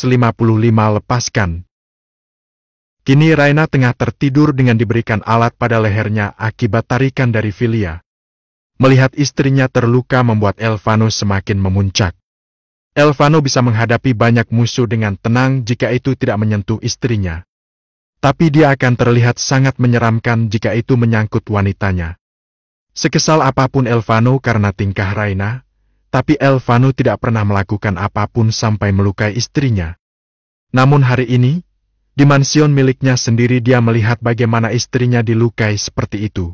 155 lepaskan. Kini Raina tengah tertidur dengan diberikan alat pada lehernya akibat tarikan dari Filia. Melihat istrinya terluka membuat Elvano semakin memuncak. Elvano bisa menghadapi banyak musuh dengan tenang jika itu tidak menyentuh istrinya. Tapi dia akan terlihat sangat menyeramkan jika itu menyangkut wanitanya. Sekesal apapun Elvano karena tingkah Raina, tapi Elvano tidak pernah melakukan apapun sampai melukai istrinya. Namun hari ini, di mansion miliknya sendiri dia melihat bagaimana istrinya dilukai seperti itu.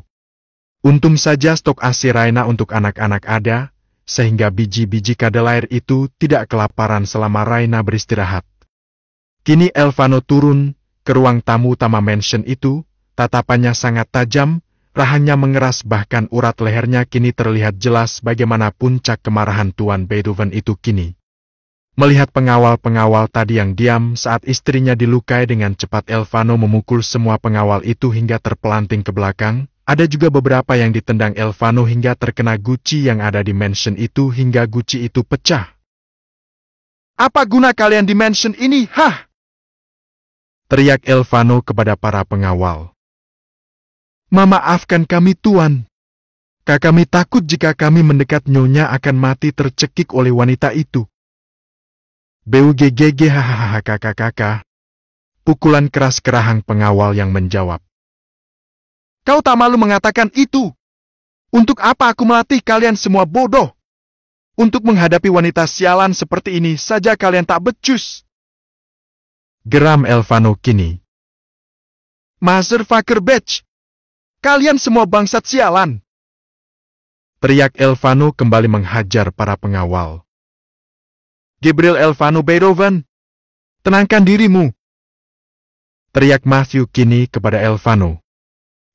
Untung saja stok ASI Raina untuk anak-anak ada, sehingga biji-biji kadalair itu tidak kelaparan selama Raina beristirahat. Kini Elvano turun ke ruang tamu utama mansion itu, tatapannya sangat tajam, rahangnya mengeras bahkan urat lehernya kini terlihat jelas bagaimana puncak kemarahan Tuan Beethoven itu kini. Melihat pengawal-pengawal tadi yang diam saat istrinya dilukai dengan cepat Elvano memukul semua pengawal itu hingga terpelanting ke belakang. Ada juga beberapa yang ditendang Elvano hingga terkena guci yang ada di mansion itu hingga guci itu pecah. "Apa guna kalian di mansion ini, hah?" teriak Elvano kepada para pengawal. "Memaafkan kami, Tuan. Kami takut jika kami mendekat Nyonya akan mati tercekik oleh wanita itu." "BUGGG hahaha kakak-kakak." Pukulan keras kerahang pengawal yang menjawab. "Kau tak malu mengatakan itu? Untuk apa aku melatih kalian semua bodoh? Untuk menghadapi wanita sialan seperti ini saja kalian tak becus." Geram Elvano kini. "Motherfucker bitch! Kalian semua bangsat sialan!" teriak Elvano kembali menghajar para pengawal. "Gabriel Elvano Beethoven, tenangkan dirimu!" teriak Matthew kini kepada Elvano.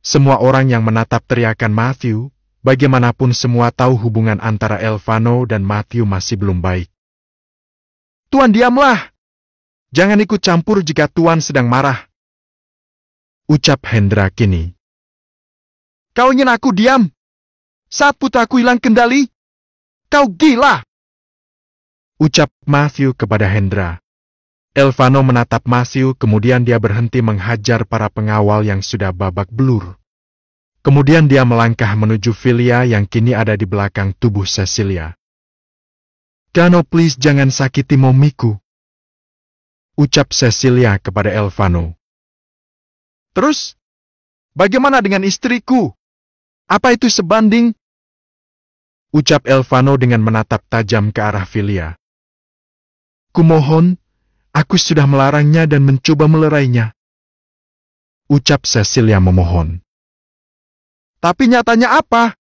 Semua orang yang menatap teriakan Matthew, bagaimanapun semua tahu hubungan antara Elvano dan Matthew masih belum baik. "Tuan diamlah! Jangan ikut campur jika Tuan sedang marah," ucap Hendra kini. "Kau ingin aku diam? Saat putraku hilang kendali? Kau gila!" ucap Matthew kepada Hendra. Elvano menatap Matthew kemudian dia berhenti menghajar para pengawal yang sudah babak belur. Kemudian dia melangkah menuju Filia yang kini ada di belakang tubuh Cecilia. "Dano please jangan sakiti momiku," ucap Cecilia kepada Elvano. "Terus? Bagaimana dengan istriku? Apa itu sebanding?" ucap Elvano dengan menatap tajam ke arah Filia. "Kumohon, aku sudah melarangnya dan mencoba melerainya," ucap Cecilia memohon. "Tapi nyatanya apa?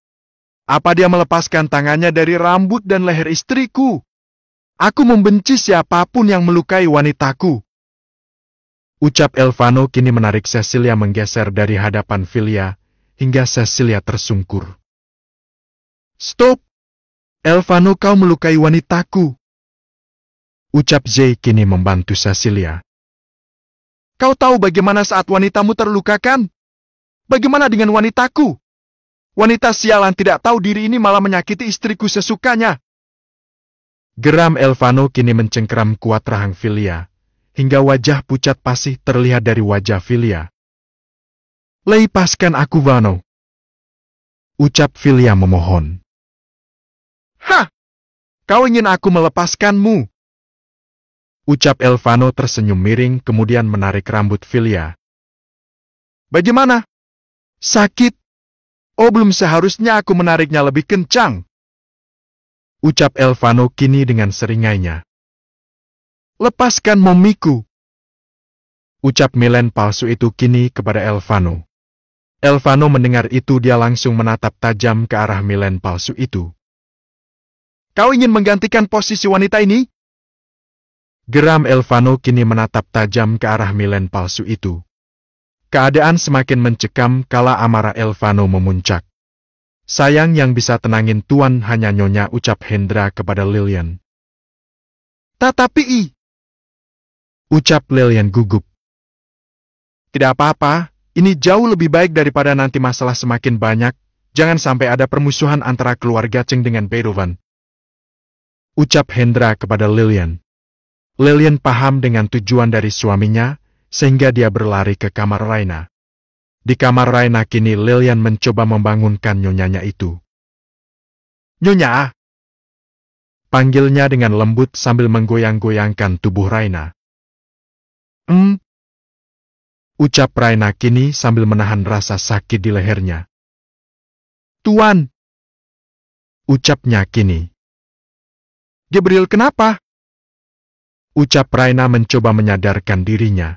Apa dia melepaskan tangannya dari rambut dan leher istriku? Aku membenci siapapun yang melukai wanitaku," ucap Elvano kini menarik Cecilia menggeser dari hadapan Filia, hingga Cecilia tersungkur. "Stop! Elvano kau melukai wanitaku," ucap Zay kini membantu Cecilia. "Kau tahu bagaimana saat wanitamu terlukakan? Bagaimana dengan wanitaku? Wanita sialan tidak tahu diri ini malah menyakiti istriku sesukanya." Geram Elvano kini mencengkeram kuat rahang Filia, hingga wajah pucat pasih terlihat dari wajah Filia. "Lepaskan aku, Vano," ucap Filia memohon. "Hah! Kau ingin aku melepaskanmu?" ucap Elvano tersenyum miring kemudian menarik rambut Filia. "Bagaimana? Sakit? Oh, belum seharusnya aku menariknya lebih kencang," ucap Elvano kini dengan seringainya. "Lepaskan momiku," ucap Milen palsu itu kini kepada Elvano. Elvano mendengar itu dia langsung menatap tajam ke arah Milen palsu itu. "Kau ingin menggantikan posisi wanita ini?" Geram Elvano kini menatap tajam ke arah Milen palsu itu. Keadaan semakin mencekam kala amarah Elvano memuncak. "Sayang yang bisa tenangin Tuan hanya Nyonya," ucap Hendra kepada Lilian. "Tetapi ucap Lilian gugup. "Tidak apa-apa, ini jauh lebih baik daripada nanti masalah semakin banyak, jangan sampai ada permusuhan antara keluarga Cheng dengan Beethoven," ucap Hendra kepada Lilian. Lilian paham dengan tujuan dari suaminya, sehingga dia berlari ke kamar Raina. Di kamar Raina kini Lilian mencoba membangunkan nyonyanya itu. "Nyonya!" panggilnya dengan lembut sambil menggoyang-goyangkan tubuh Raina. Ucap Raina kini sambil menahan rasa sakit di lehernya. "Tuan!" ucapnya kini. "Gabriel, kenapa?" ucap Raina mencoba menyadarkan dirinya.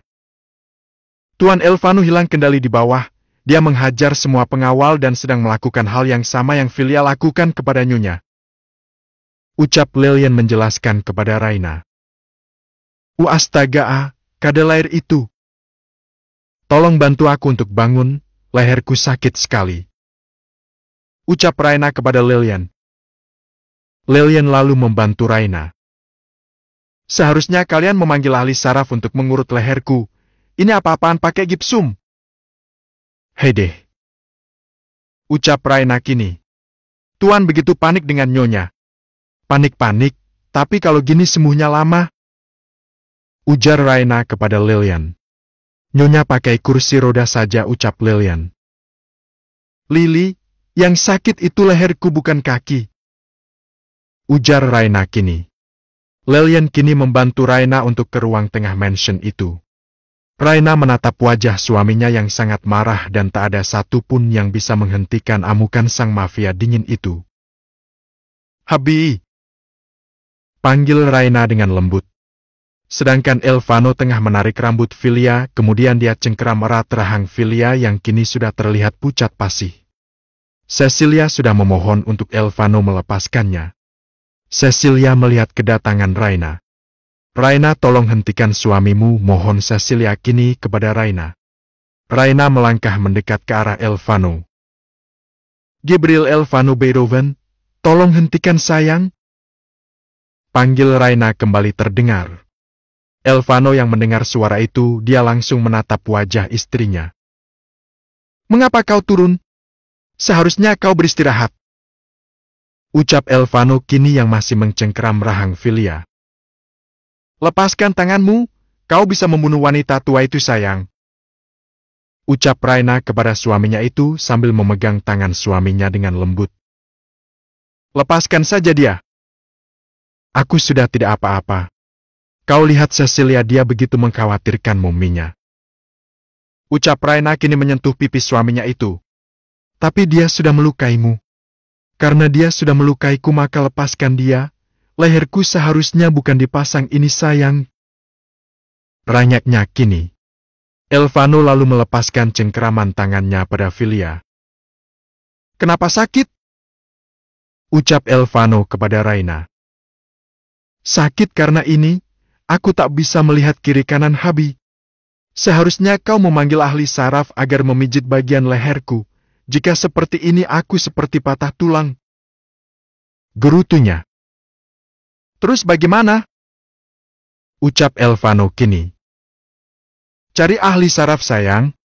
"Tuan Elvano hilang kendali di bawah. Dia menghajar semua pengawal dan sedang melakukan hal yang sama yang Filia lakukan kepada Nyonya," ucap Lilian menjelaskan kepada Raina. "Astaga, kadal air itu. Tolong bantu aku untuk bangun, leherku sakit sekali," ucap Raina kepada Lilian. Lilian lalu membantu Raina. "Seharusnya kalian memanggil ahli saraf untuk mengurut leherku. Ini apa-apaan pakai gipsum?" "Hei deh," ucap Raina kini. "Tuan begitu panik dengan Nyonya." "Panik-panik, tapi kalau gini sembuhnya lama," ujar Raina kepada Lilian. "Nyonya pakai kursi roda saja," ucap Lilian. "Lili, yang sakit itu leherku bukan kaki," ujar Raina kini. Lilian kini membantu Raina untuk ke ruang tengah mansion itu. Raina menatap wajah suaminya yang sangat marah dan tak ada satupun yang bisa menghentikan amukan sang mafia dingin itu. "Habi!" panggil Raina dengan lembut. Sedangkan Elvano tengah menarik rambut Filia, kemudian dia cengkeram erat rahang Filia yang kini sudah terlihat pucat pasih. Cecilia sudah memohon untuk Elvano melepaskannya. Cecilia melihat kedatangan Raina. "Raina, tolong hentikan suamimu," mohon Cecilia kini kepada Raina. Raina melangkah mendekat ke arah Elvano. "Gabriel Elvano Beethoven, tolong hentikan sayang," panggil Raina kembali terdengar. Elvano yang mendengar suara itu, dia langsung menatap wajah istrinya. "Mengapa kau turun? Seharusnya kau beristirahat," ucap Elvano kini yang masih mencengkeram rahang Filia. "Lepaskan tanganmu, kau bisa membunuh wanita tua itu sayang," ucap Raina kepada suaminya itu sambil memegang tangan suaminya dengan lembut. "Lepaskan saja dia. Aku sudah tidak apa-apa. Kau lihat Cecilia, dia begitu mengkhawatirkan muminya," ucap Raina kini menyentuh pipi suaminya itu. "Tapi dia sudah melukaimu. Karena dia sudah melukaiku maka lepaskan dia. Leherku seharusnya bukan dipasang ini sayang," ranyaknya kini. Elvano lalu melepaskan cengkeraman tangannya pada Filia. "Kenapa sakit?" ucap Elvano kepada Raina. "Sakit karena ini. Aku tak bisa melihat kiri kanan Habi. Seharusnya kau memanggil ahli saraf agar memijit bagian leherku. Jika seperti ini aku seperti patah tulang," gerutunya. "Terus bagaimana?" ucap Elvano kini. "Cari ahli saraf sayang,"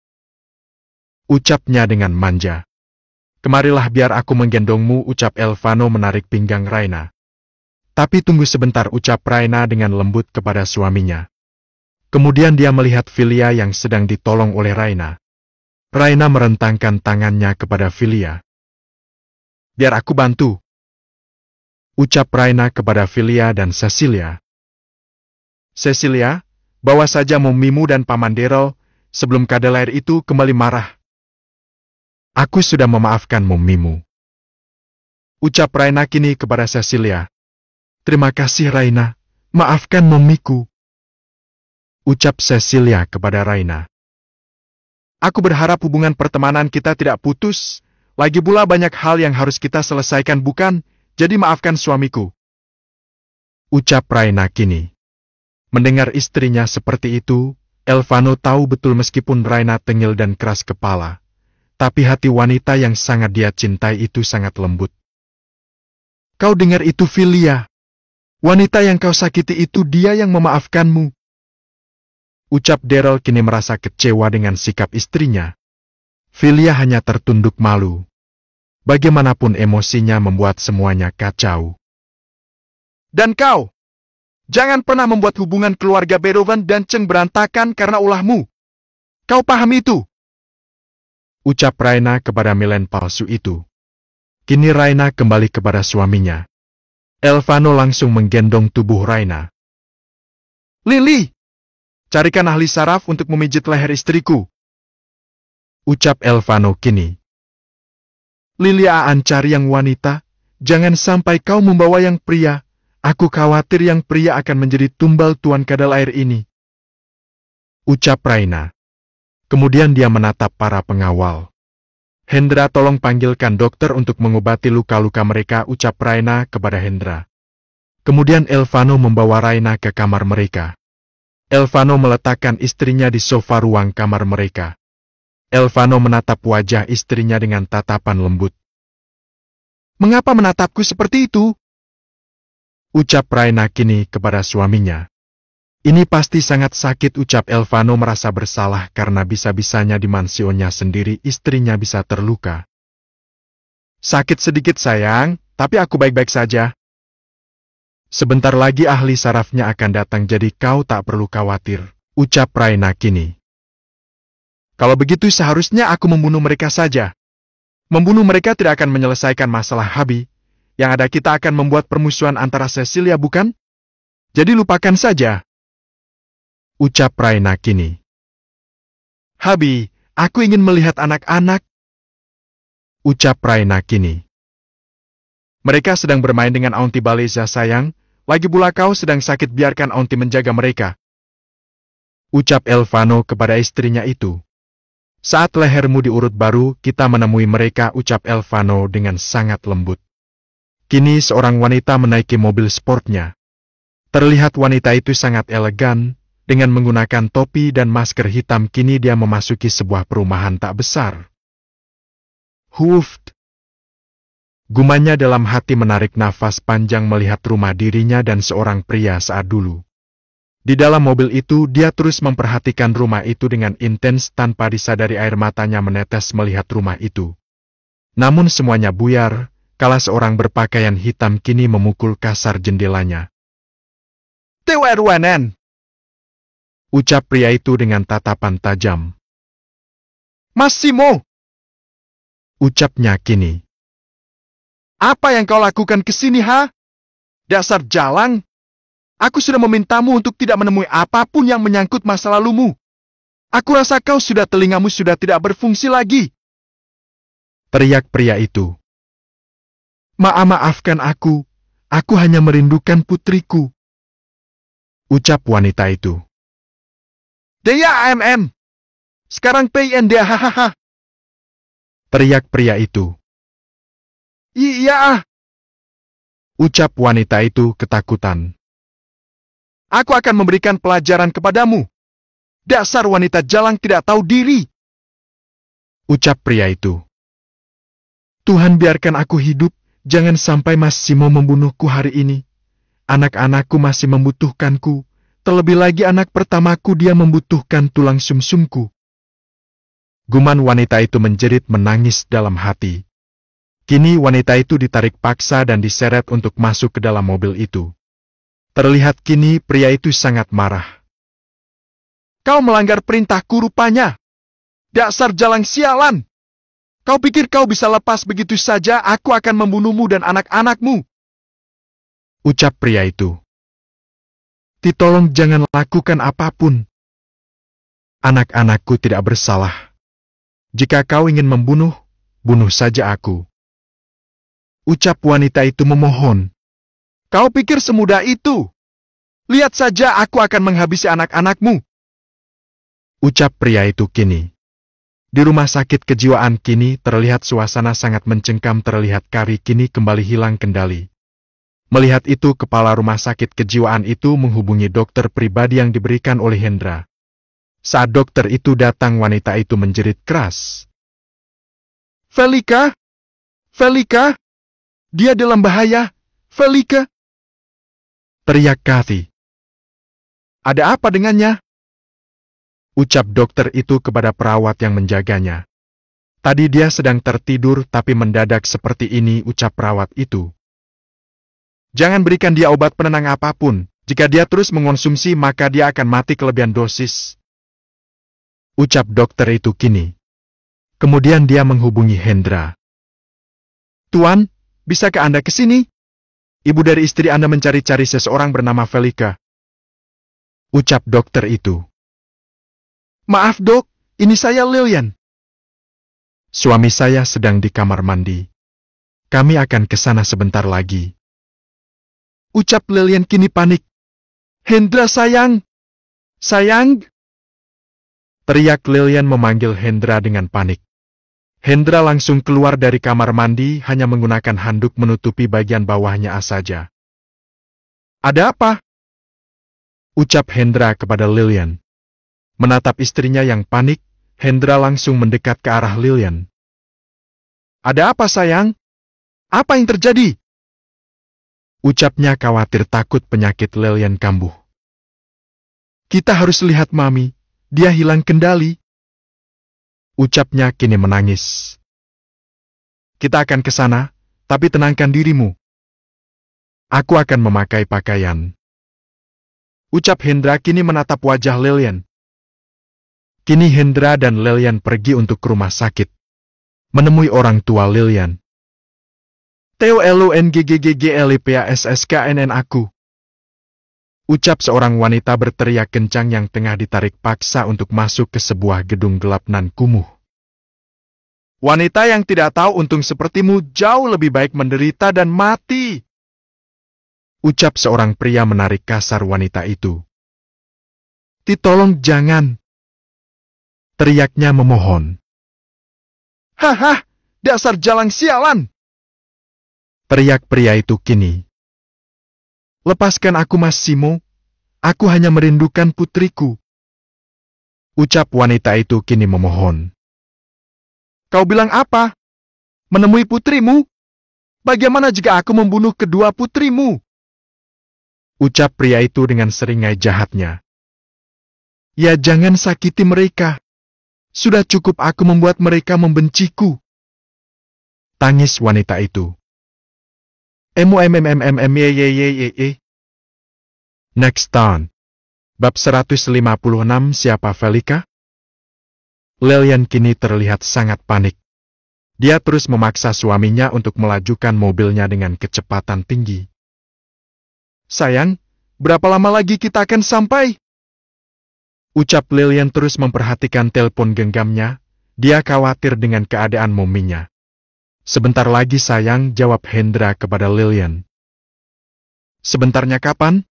ucapnya dengan manja. "Kemarilah biar aku menggendongmu," ucap Elvano menarik pinggang Raina. "Tapi tunggu sebentar," ucap Raina dengan lembut kepada suaminya. Kemudian dia melihat Filia yang sedang ditolong oleh Raina. Raina merentangkan tangannya kepada Filia. "Biar aku bantu," ucap Raina kepada Filia dan Cecilia. "Cecilia, bawa saja mumimu dan Paman Daryl sebelum kadalair itu kembali marah." "Aku sudah memaafkan mumimu," ucap Raina kini kepada Cecilia. "Terima kasih Raina, maafkan mamiku," ucap Cecilia kepada Raina. "Aku berharap hubungan pertemanan kita tidak putus. Lagi pula banyak hal yang harus kita selesaikan bukan? Jadi maafkan suamiku," ucap Raina kini. Mendengar istrinya seperti itu, Elvano tahu betul meskipun Raina tengil dan keras kepala, tapi hati wanita yang sangat dia cintai itu sangat lembut. "Kau dengar itu Filia? Wanita yang kau sakiti itu dia yang memaafkanmu," ucap Daryl kini merasa kecewa dengan sikap istrinya. Filia hanya tertunduk malu. Bagaimanapun emosinya membuat semuanya kacau. "Dan kau, Jangan pernah membuat hubungan keluarga Beethoven dan Cheng berantakan karena ulahmu. Kau paham itu? Ucap Raina kepada Milen palsu itu. Kini Raina kembali kepada suaminya. Elvano langsung menggendong tubuh Raina. Lily, carikan ahli saraf untuk memijit leher istriku. Ucap Elvano kini. Lily aan cari yang wanita, jangan sampai kau membawa yang pria. Aku khawatir yang pria akan menjadi tumbal tuan kadal air ini. Ucap Raina. Kemudian dia menatap para pengawal. Hendra, tolong panggilkan dokter untuk mengobati luka-luka mereka, ucap Raina kepada Hendra. Kemudian Elvano membawa Raina ke kamar mereka. Elvano meletakkan istrinya di sofa ruang kamar mereka. Elvano menatap wajah istrinya dengan tatapan lembut. Mengapa menatapku seperti itu? Ucap Raina kini kepada suaminya. Ini pasti sangat sakit, ucap Elvano merasa bersalah karena bisa-bisanya di mansionya sendiri istrinya bisa terluka. Sakit sedikit sayang, tapi aku baik-baik saja. Sebentar lagi ahli sarafnya akan datang jadi kau tak perlu khawatir, ucap Raina kini. Kalau begitu seharusnya aku membunuh mereka saja. Membunuh mereka tidak akan menyelesaikan masalah Habi. Yang ada kita akan membuat permusuhan antara Cecilia, bukan? Jadi lupakan saja. Ucap Raina kini. Habi, aku ingin melihat anak-anak. Ucap Raina kini. Mereka sedang bermain dengan Aunty Baleza sayang, lagi pula kau sedang sakit, biarkan Aunty menjaga mereka. Ucap Elvano kepada istrinya itu. Saat lehermu diurut baru kita menemui mereka, ucap Elvano dengan sangat lembut. Kini seorang wanita menaiki mobil sportnya. Terlihat wanita itu sangat elegan, dengan menggunakan topi dan masker hitam. Kini dia memasuki sebuah perumahan tak besar. Huft. Gumanya dalam hati menarik nafas panjang melihat rumah dirinya dan seorang pria saat dulu. Di dalam mobil itu dia terus memperhatikan rumah itu dengan intens tanpa disadari air matanya menetes melihat rumah itu. Namun semuanya buyar. Kala seorang berpakaian hitam kini memukul kasar jendelanya. TWRWNN, ucap pria itu dengan tatapan tajam. Massimo, ucapnya kini. Apa yang kau lakukan ke sini, ha? Dasar jalang. Aku sudah memintamu untuk tidak menemui apapun yang menyangkut masa lalumu. Aku rasa telingamu sudah tidak berfungsi lagi. Teriak pria itu. Maafkan aku hanya merindukan putriku. Ucap wanita itu. Dia AMM. Sekarang PND, hahaha. Teriak pria itu. Iya. Ucap wanita itu ketakutan. Aku akan memberikan pelajaran kepadamu. Dasar wanita jalang tidak tahu diri. Ucap pria itu. Tuhan biarkan aku hidup. Jangan sampai Massimo membunuhku hari ini. Anak-anakku masih membutuhkanku. Terlebih lagi anak pertamaku, dia membutuhkan tulang sumsumku. Guman wanita itu menjerit menangis dalam hati. Kini wanita itu ditarik paksa dan diseret untuk masuk ke dalam mobil itu. Terlihat kini pria itu sangat marah. Kau melanggar perintahku rupanya. Dasar jalang sialan. Kau pikir kau bisa lepas begitu saja? Aku akan membunuhmu dan anak-anakmu. Ucap pria itu. Tolong jangan lakukan apapun. Anak-anakku tidak bersalah. Jika kau ingin membunuh, bunuh saja aku. Ucap wanita itu memohon. Kau pikir semudah itu? Lihat saja aku akan menghabisi anak-anakmu. Ucap pria itu kini. Di rumah sakit kejiwaan kini terlihat suasana sangat mencengkam. Terlihat Kari kini kembali hilang kendali. Melihat itu kepala rumah sakit kejiwaan itu menghubungi dokter pribadi yang diberikan oleh Hendra. Saat dokter itu datang wanita itu menjerit keras. Velika? Velika? Dia dalam bahaya. Velika? Teriak Kathy. Ada apa dengannya? Ucap dokter itu kepada perawat yang menjaganya. Tadi dia sedang tertidur tapi mendadak seperti ini, ucap perawat itu. Jangan berikan dia obat penenang apapun, Jika dia terus mengonsumsi maka dia akan mati kelebihan dosis. Ucap dokter itu kini. Kemudian dia menghubungi Hendra. Tuan, bisakah Anda ke sini? Ibu dari istri Anda mencari-cari seseorang bernama Velika. Ucap dokter itu. Maaf dok, ini saya Lilian. Suami saya sedang di kamar mandi. Kami akan ke sana sebentar lagi. Ucap Lilian kini panik. Hendra sayang! Sayang! Teriak Lilian memanggil Hendra dengan panik. Hendra langsung keluar dari kamar mandi hanya menggunakan handuk menutupi bagian bawahnya saja. Ada apa? Ucap Hendra kepada Lilian. Menatap istrinya yang panik, Hendra langsung mendekat ke arah Lilian. Ada apa sayang? Apa yang terjadi? Ucapnya khawatir takut penyakit Lilian kambuh. Kita harus lihat Mami, dia hilang kendali. Ucapnya kini menangis. Kita akan ke sana, tapi tenangkan dirimu. Aku akan memakai pakaian. Ucap Hendra kini menatap wajah Lilian. Kini Hendra dan Lilian pergi untuk ke rumah sakit. Menemui orang tua Lilian. Theo LUNGGGGLIPASSKNN aku. Ucap seorang wanita berteriak kencang yang tengah ditarik paksa untuk masuk ke sebuah gedung gelap nan kumuh. Wanita yang tidak tahu untung sepertimu jauh lebih baik menderita dan mati. Ucap seorang pria menarik kasar wanita itu. Tolong jangan. Teriaknya memohon. Haha, dasar jalang sialan. Teriak pria itu kini. Lepaskan aku Mas Simo, aku hanya merindukan putriku. Ucap wanita itu kini memohon. Kau bilang apa? Menemui putrimu? Bagaimana jika aku membunuh kedua putrimu? Ucap pria itu dengan seringai jahatnya. Ya jangan sakiti mereka. Sudah cukup aku membuat mereka membenciku. Tangis wanita itu. Next turn. Bab 156 siapa Velika? Lilian kini terlihat sangat panik. Dia terus memaksa suaminya untuk melajukan mobilnya dengan kecepatan tinggi. Sayang, berapa lama lagi kita akan sampai? Ucap Lilian terus memperhatikan telepon genggamnya. Dia khawatir dengan keadaan mominya. Sebentar lagi sayang, jawab Hendra kepada Lilian. Sebentarnya kapan?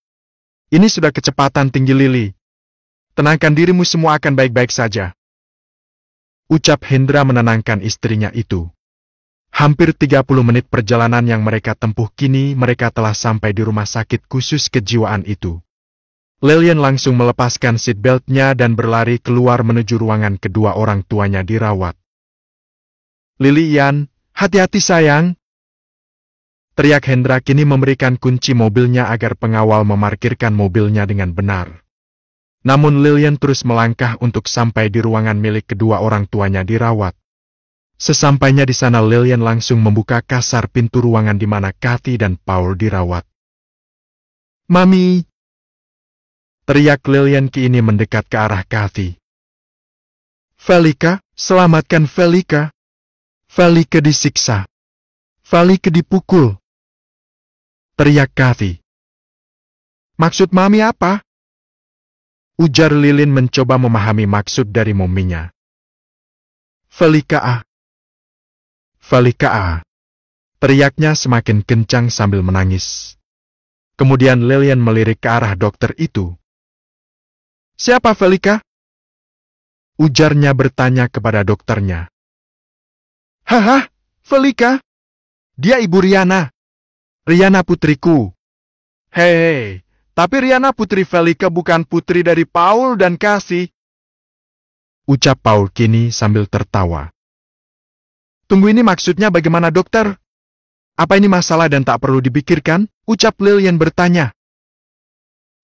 Ini sudah kecepatan tinggi Lili. Tenangkan dirimu, semua akan baik-baik saja. Ucap Hendra menenangkan istrinya itu. Hampir 30 menit perjalanan yang mereka tempuh kini mereka telah sampai di rumah sakit khusus kejiwaan itu. Lilian langsung melepaskan seatbeltnya dan berlari keluar menuju ruangan kedua orang tuanya dirawat. Lilian, hati-hati sayang. Teriak Hendra kini memberikan kunci mobilnya agar pengawal memarkirkan mobilnya dengan benar. Namun Lilian terus melangkah untuk sampai di ruangan milik kedua orang tuanya dirawat. Sesampainya di sana Lilian langsung membuka kasar pintu ruangan di mana Kathy dan Paul dirawat. Mami! Teriak Lilian kini mendekat ke arah Kathy. Velika, selamatkan Velika. Velika disiksa. Velika dipukul. Teriak Kathy. Maksud Mami apa? Ujar Lilin mencoba memahami maksud dari mominya. Velika ah. Velika ah. Teriaknya semakin kencang sambil menangis. Kemudian Lilian melirik ke arah dokter itu. Siapa Velika? Ujarnya bertanya kepada dokternya. Haha, Velika? Dia ibu Riana. Riana putriku. Hei, tapi Riana putri Velika bukan putri dari Paul dan Cassie. Ucap Paul kini sambil tertawa. Tunggu, ini maksudnya bagaimana dokter? Apa ini masalah dan tak perlu dipikirkan? Ucap Lilian bertanya.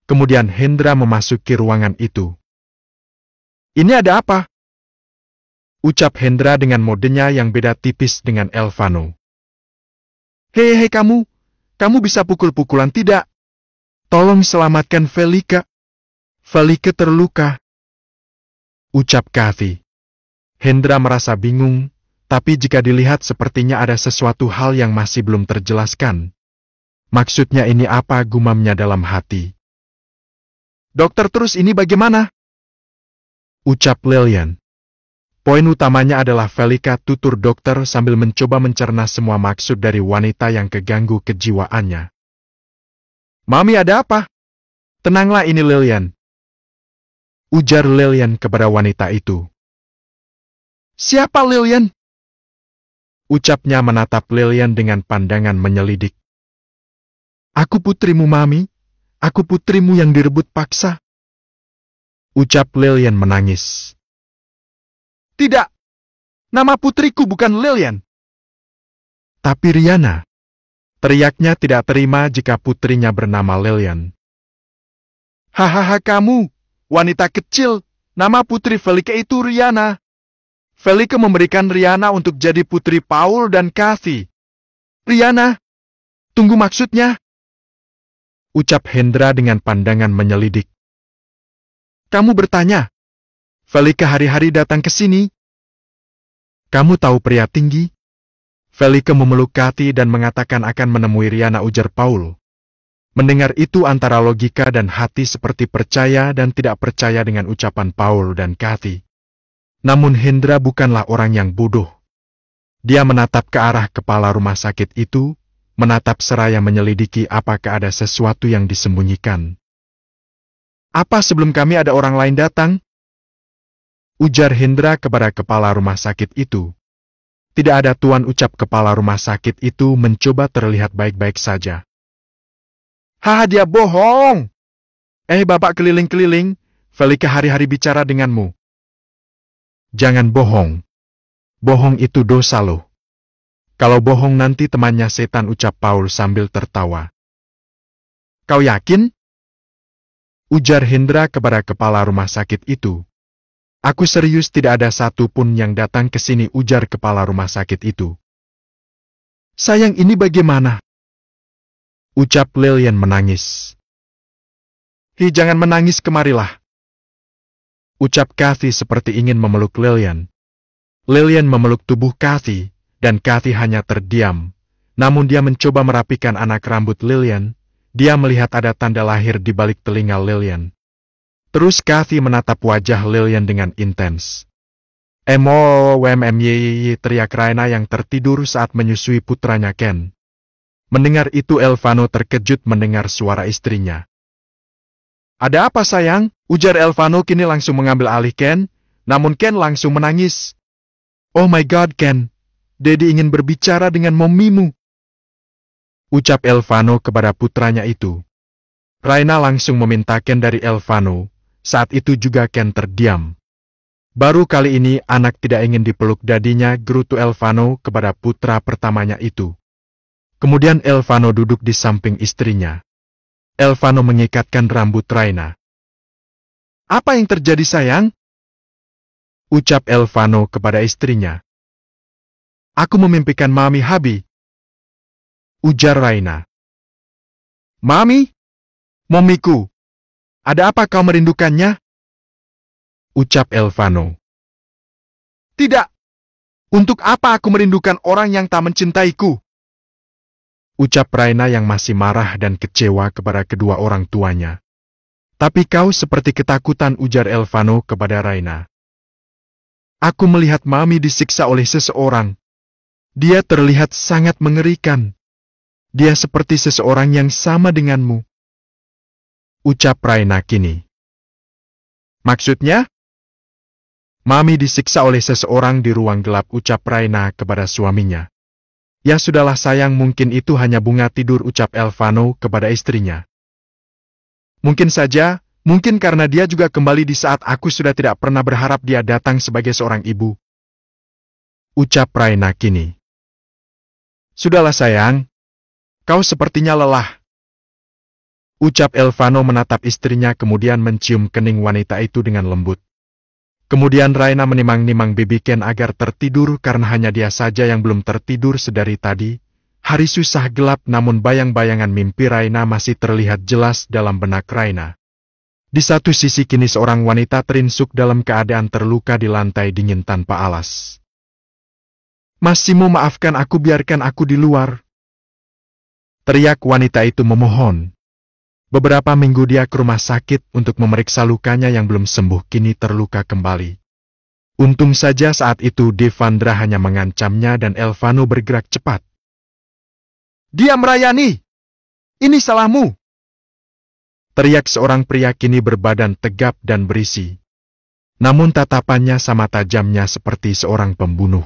Kemudian Hendra memasuki ruangan itu. Ini ada apa? Ucap Hendra dengan modenya yang beda tipis dengan Elvano. Hei kamu bisa pukul-pukulan tidak? Tolong selamatkan Velika. Velika terluka. Ucap Kathy. Hendra merasa bingung, tapi jika dilihat sepertinya ada sesuatu hal yang masih belum terjelaskan. Maksudnya ini apa, gumamnya dalam hati. Dokter, terus ini bagaimana? Ucap Lillian. Poin utamanya adalah Velika, tutur dokter sambil mencoba mencerna semua maksud dari wanita yang keganggu kejiwaannya. Mami, ada apa? Tenanglah ini Lillian. Ujar Lillian kepada wanita itu. Siapa Lillian? Ucapnya menatap Lillian dengan pandangan menyelidik. Aku putrimu, Mami. Aku putrimu yang direbut paksa. Ucap Lillian menangis. Tidak. Nama putriku bukan Lillian. Tapi Rihanna. Teriaknya tidak terima jika putrinya bernama Lillian. Hahaha, kamu. Wanita kecil, nama putri Velika itu Rihanna. Velika memberikan Rihanna untuk jadi putri Paul dan Kathy. Rihanna, tunggu, maksudnya? Ucap Hendra dengan pandangan menyelidik. Kamu bertanya, Velika hari-hari datang ke sini. Kamu tahu pria tinggi? Velika memeluk Kathy dan mengatakan akan menemui Rihanna, ujar Paul. Mendengar itu antara logika dan hati seperti percaya dan tidak percaya dengan ucapan Paul dan Kathy. Namun Hendra bukanlah orang yang bodoh. Dia menatap ke arah kepala rumah sakit itu, menatap seraya menyelidiki apakah ada sesuatu yang disembunyikan. Apa sebelum kami ada orang lain datang? Ujar Hendra kepada kepala rumah sakit itu. Tidak ada tuan, ucap kepala rumah sakit itu mencoba terlihat baik-baik saja. Haha, dia bohong. Bapak keliling-keliling, Velika hari-hari bicara denganmu. Jangan bohong. Bohong itu dosa loh. Kalau bohong nanti temannya setan, ucap Paul sambil tertawa. Kau yakin? Ujar Hendra kepada kepala rumah sakit itu. Aku serius, tidak ada satu pun yang datang ke sini, ujar kepala rumah sakit itu. Sayang, ini bagaimana? Ucap Lillian menangis. Jangan menangis, kemarilah. Ucap Kathy seperti ingin memeluk Lillian. Lillian memeluk tubuh Kathy, dan Kathy hanya terdiam. Namun dia mencoba merapikan anak rambut Lillian. Dia melihat ada tanda lahir di balik telinga Lillian. Terus Kathy menatap wajah Lillian dengan intens. Teriak Raina yang tertidur saat menyusui putranya Ken. Mendengar itu Elvano terkejut mendengar suara istrinya. Ada apa sayang? Ujar Elvano kini langsung mengambil alih Ken, namun Ken langsung menangis. Oh my God Ken, Daddy ingin berbicara dengan momimu. Ucap Elvano kepada putranya itu. Raina langsung meminta Ken dari Elvano, saat itu juga Ken terdiam. Baru kali ini anak tidak ingin dipeluk dadinya, gerutu Elvano kepada putra pertamanya itu. Kemudian Elvano duduk di samping istrinya. Elvano mengikatkan rambut Raina. Apa yang terjadi sayang? Ucap Elvano kepada istrinya. Aku memimpikan Mami Habi. Ujar Raina. Mami? Momiku. Ada apa kau merindukannya? Ucap Elvano. Tidak. Untuk apa aku merindukan orang yang tak mencintaiku? Ucap Raina yang masih marah dan kecewa kepada kedua orang tuanya. Tapi kau seperti ketakutan, ujar Elvano kepada Raina. Aku melihat Mami disiksa oleh seseorang. Dia terlihat sangat mengerikan. Dia seperti seseorang yang sama denganmu. Ucap Raina kini. Maksudnya? Mami disiksa oleh seseorang di ruang gelap, ucap Raina kepada suaminya. Ya sudahlah sayang, mungkin itu hanya bunga tidur, ucap Elvano kepada istrinya. Mungkin saja, mungkin karena dia juga kembali di saat aku sudah tidak pernah berharap dia datang sebagai seorang ibu. Ucap Raina kini. Sudahlah sayang, kau sepertinya lelah. Ucap Elvano menatap istrinya kemudian mencium kening wanita itu dengan lembut. Kemudian Raina menimang-nimang bibi Ken agar tertidur karena hanya dia saja yang belum tertidur sedari tadi. Hari susah gelap namun bayang-bayangan mimpi Raina masih terlihat jelas dalam benak Raina. Di satu sisi kini seorang wanita terinsuk dalam keadaan terluka di lantai dingin tanpa alas. "Massimo, maafkan aku, biarkan aku di luar," teriak wanita itu memohon. Beberapa minggu dia ke rumah sakit untuk memeriksa lukanya yang belum sembuh, kini terluka kembali. Untung saja saat itu Devandra hanya mengancamnya dan Elvano bergerak cepat. "Diam Rayani! Ini salahmu!" teriak seorang pria kini berbadan tegap dan berisi. Namun tatapannya sama tajamnya seperti seorang pembunuh.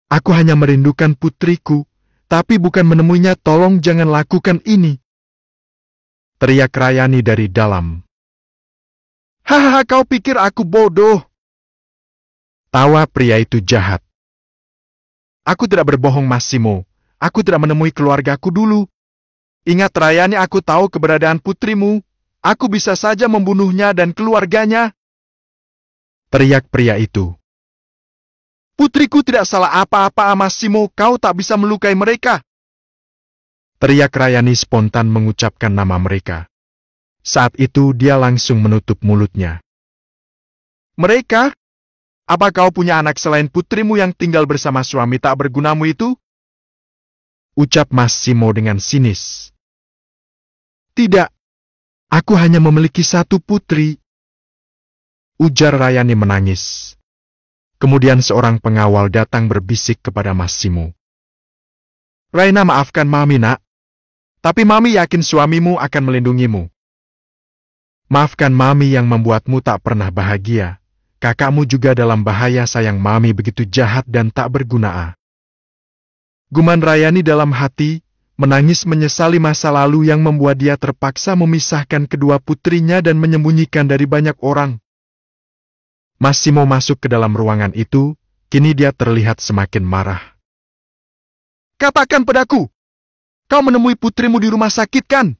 "Aku hanya merindukan putriku, tapi bukan menemuinya, tolong jangan lakukan ini," teriak Rayani dari dalam. "Hahaha, kau pikir aku bodoh?" tawa pria itu jahat. "Aku tidak berbohong, Massimo. Aku tidak menemui keluargaku dulu. Ingat Rayani, aku tahu keberadaan putrimu. Aku bisa saja membunuhnya dan keluarganya," teriak pria itu. "Putriku tidak salah apa-apa, Massimo. Kau tak bisa melukai mereka," teriak Rayani spontan mengucapkan nama mereka. Saat itu dia langsung menutup mulutnya. "Mereka? Apa kau punya anak selain putrimu yang tinggal bersama suami tak bergunamu itu?" ucap Massimo dengan sinis. "Tidak, aku hanya memiliki satu putri," ujar Rayani menangis. Kemudian seorang pengawal datang berbisik kepada Massimo. "Raina, maafkan Mami, nak. Tapi Mami yakin suamimu akan melindungimu. Maafkan Mami yang membuatmu tak pernah bahagia. Kakakmu juga dalam bahaya, sayang. Mami begitu jahat dan tak berguna." Guman Rayani dalam hati, menangis menyesali masa lalu yang membuat dia terpaksa memisahkan kedua putrinya dan menyembunyikan dari banyak orang. Massimo masuk ke dalam ruangan itu, kini dia terlihat semakin marah. "Katakan padaku, kau menemui putrimu di rumah sakit kan?"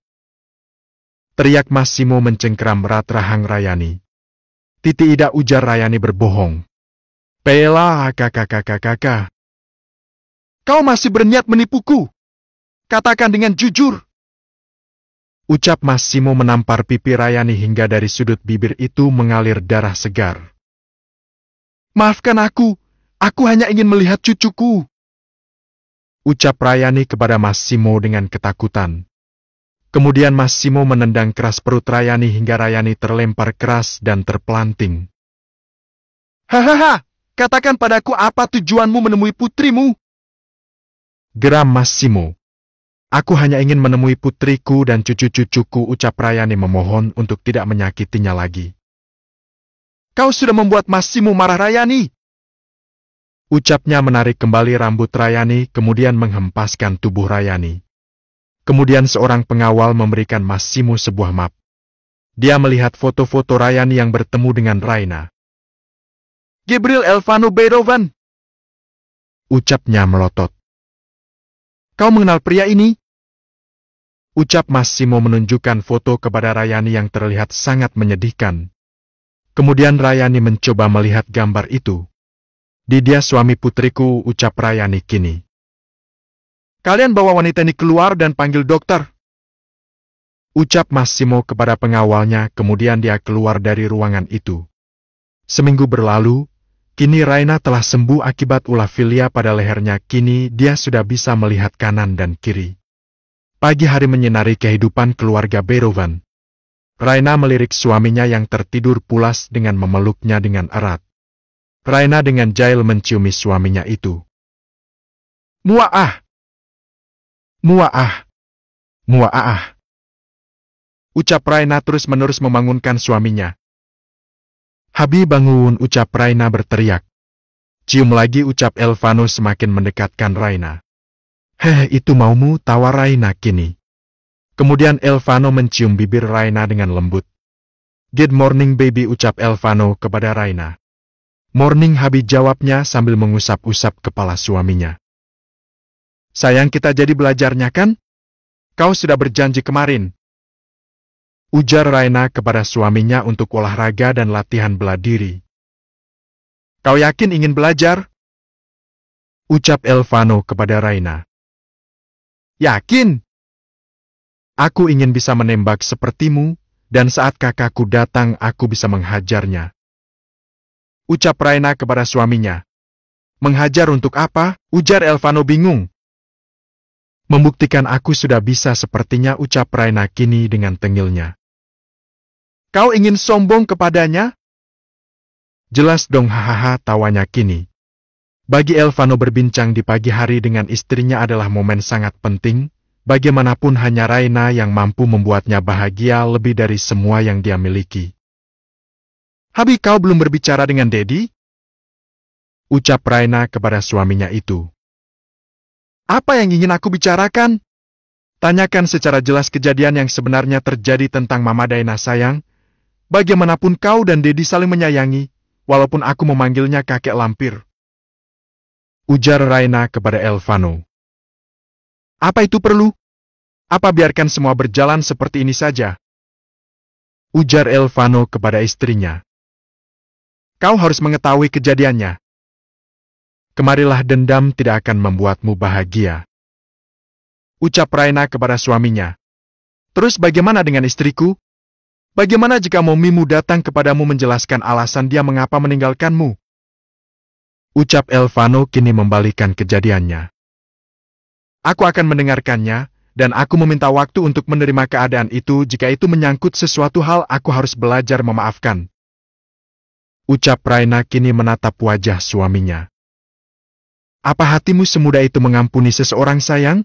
teriak Massimo mencengkeram erat rahang Rayani. "Tidak," ujar Rayani berbohong. "Pela, kakak. Kau masih berniat menipuku. Katakan dengan jujur," ucap Massimo menampar pipi Rayani hingga dari sudut bibir itu mengalir darah segar. "Maafkan aku hanya ingin melihat cucuku," ucap Rayani kepada Massimo dengan ketakutan. Kemudian Massimo menendang keras perut Rayani hingga Rayani terlempar keras dan terpelanting. "Hahaha, katakan padaku, apa tujuanmu menemui putrimu?" geram Massimo. "Aku hanya ingin menemui putriku dan cucu-cucuku," ucap Rayani memohon untuk tidak menyakitinya lagi. "Kau sudah membuat Massimo marah, Rayani," ucapnya menarik kembali rambut Rayani kemudian menghempaskan tubuh Rayani. Kemudian seorang pengawal memberikan Massimo sebuah map. Dia melihat foto-foto Rayani yang bertemu dengan Raina. "Gabriel Elvano Bedovan," ucapnya melotot. "Kau mengenal pria ini?" ucap Massimo menunjukkan foto kepada Rayani yang terlihat sangat menyedihkan. Kemudian Rayani mencoba melihat gambar itu. "Dia suami putriku," ucap Rayani kini. "Kalian bawa wanita ini keluar dan panggil dokter," ucap Massimo kepada pengawalnya, kemudian dia keluar dari ruangan itu. Seminggu berlalu, kini Raina telah sembuh akibat ulah filia pada lehernya, kini dia sudah bisa melihat kanan dan kiri. Pagi hari menyinari kehidupan keluarga Bedovan. Raina melirik suaminya yang tertidur pulas dengan memeluknya dengan erat. Raina dengan jahil menciumi suaminya itu. "Muaah! Muaah! Muaah!" ucap Raina terus-menerus membangunkan suaminya. "Habi, bangun!" ucap Raina berteriak. "Cium lagi!" ucap Elvano semakin mendekatkan Raina. "Heh, itu maumu!" tawa Raina kini. Kemudian Elvano mencium bibir Raina dengan lembut. "Good morning baby," ucap Elvano kepada Raina. "Morning Habi," jawabnya sambil mengusap-usap kepala suaminya. "Sayang, kita jadi belajarnya kan? Kau sudah berjanji kemarin," ujar Raina kepada suaminya untuk olahraga dan latihan bela diri. "Kau yakin ingin belajar?" ucap Elvano kepada Raina. Yakin? Aku ingin bisa menembak sepertimu, dan saat kakakku datang aku bisa menghajarnya. Ucap Raina kepada suaminya. Menghajar untuk apa? Ujar Elvano bingung. Membuktikan aku sudah bisa sepertinya, ucap Raina kini dengan tengilnya. Kau ingin sombong kepadanya? Jelas dong, hahaha, tawanya kini. Bagi Elvano berbincang di pagi hari dengan istrinya adalah momen sangat penting. Bagaimanapun hanya Raina yang mampu membuatnya bahagia lebih dari semua yang dia miliki. Habi, kau belum berbicara dengan Dedi? Ucap Raina kepada suaminya itu. Apa yang ingin aku bicarakan? Tanyakan secara jelas kejadian yang sebenarnya terjadi tentang Mama Daina sayang. Bagaimanapun kau dan Dedi saling menyayangi, walaupun aku memanggilnya kakek lampir. Ujar Raina kepada Elvano. Apa itu perlu? Apa biarkan semua berjalan seperti ini saja? Ujar Elvano kepada istrinya. Kau harus mengetahui kejadiannya. Kemarilah, dendam tidak akan membuatmu bahagia. Ucap Raina kepada suaminya. Terus bagaimana dengan istriku? Bagaimana jika momimu datang kepadamu menjelaskan alasan dia mengapa meninggalkanmu? Ucap Elvano kini membalikan kejadiannya. Aku akan mendengarkannya, dan aku meminta waktu untuk menerima keadaan itu. Jika itu menyangkut sesuatu hal, aku harus belajar memaafkan. Ucap Raina kini menatap wajah suaminya. Apa hatimu semudah itu mengampuni seseorang sayang?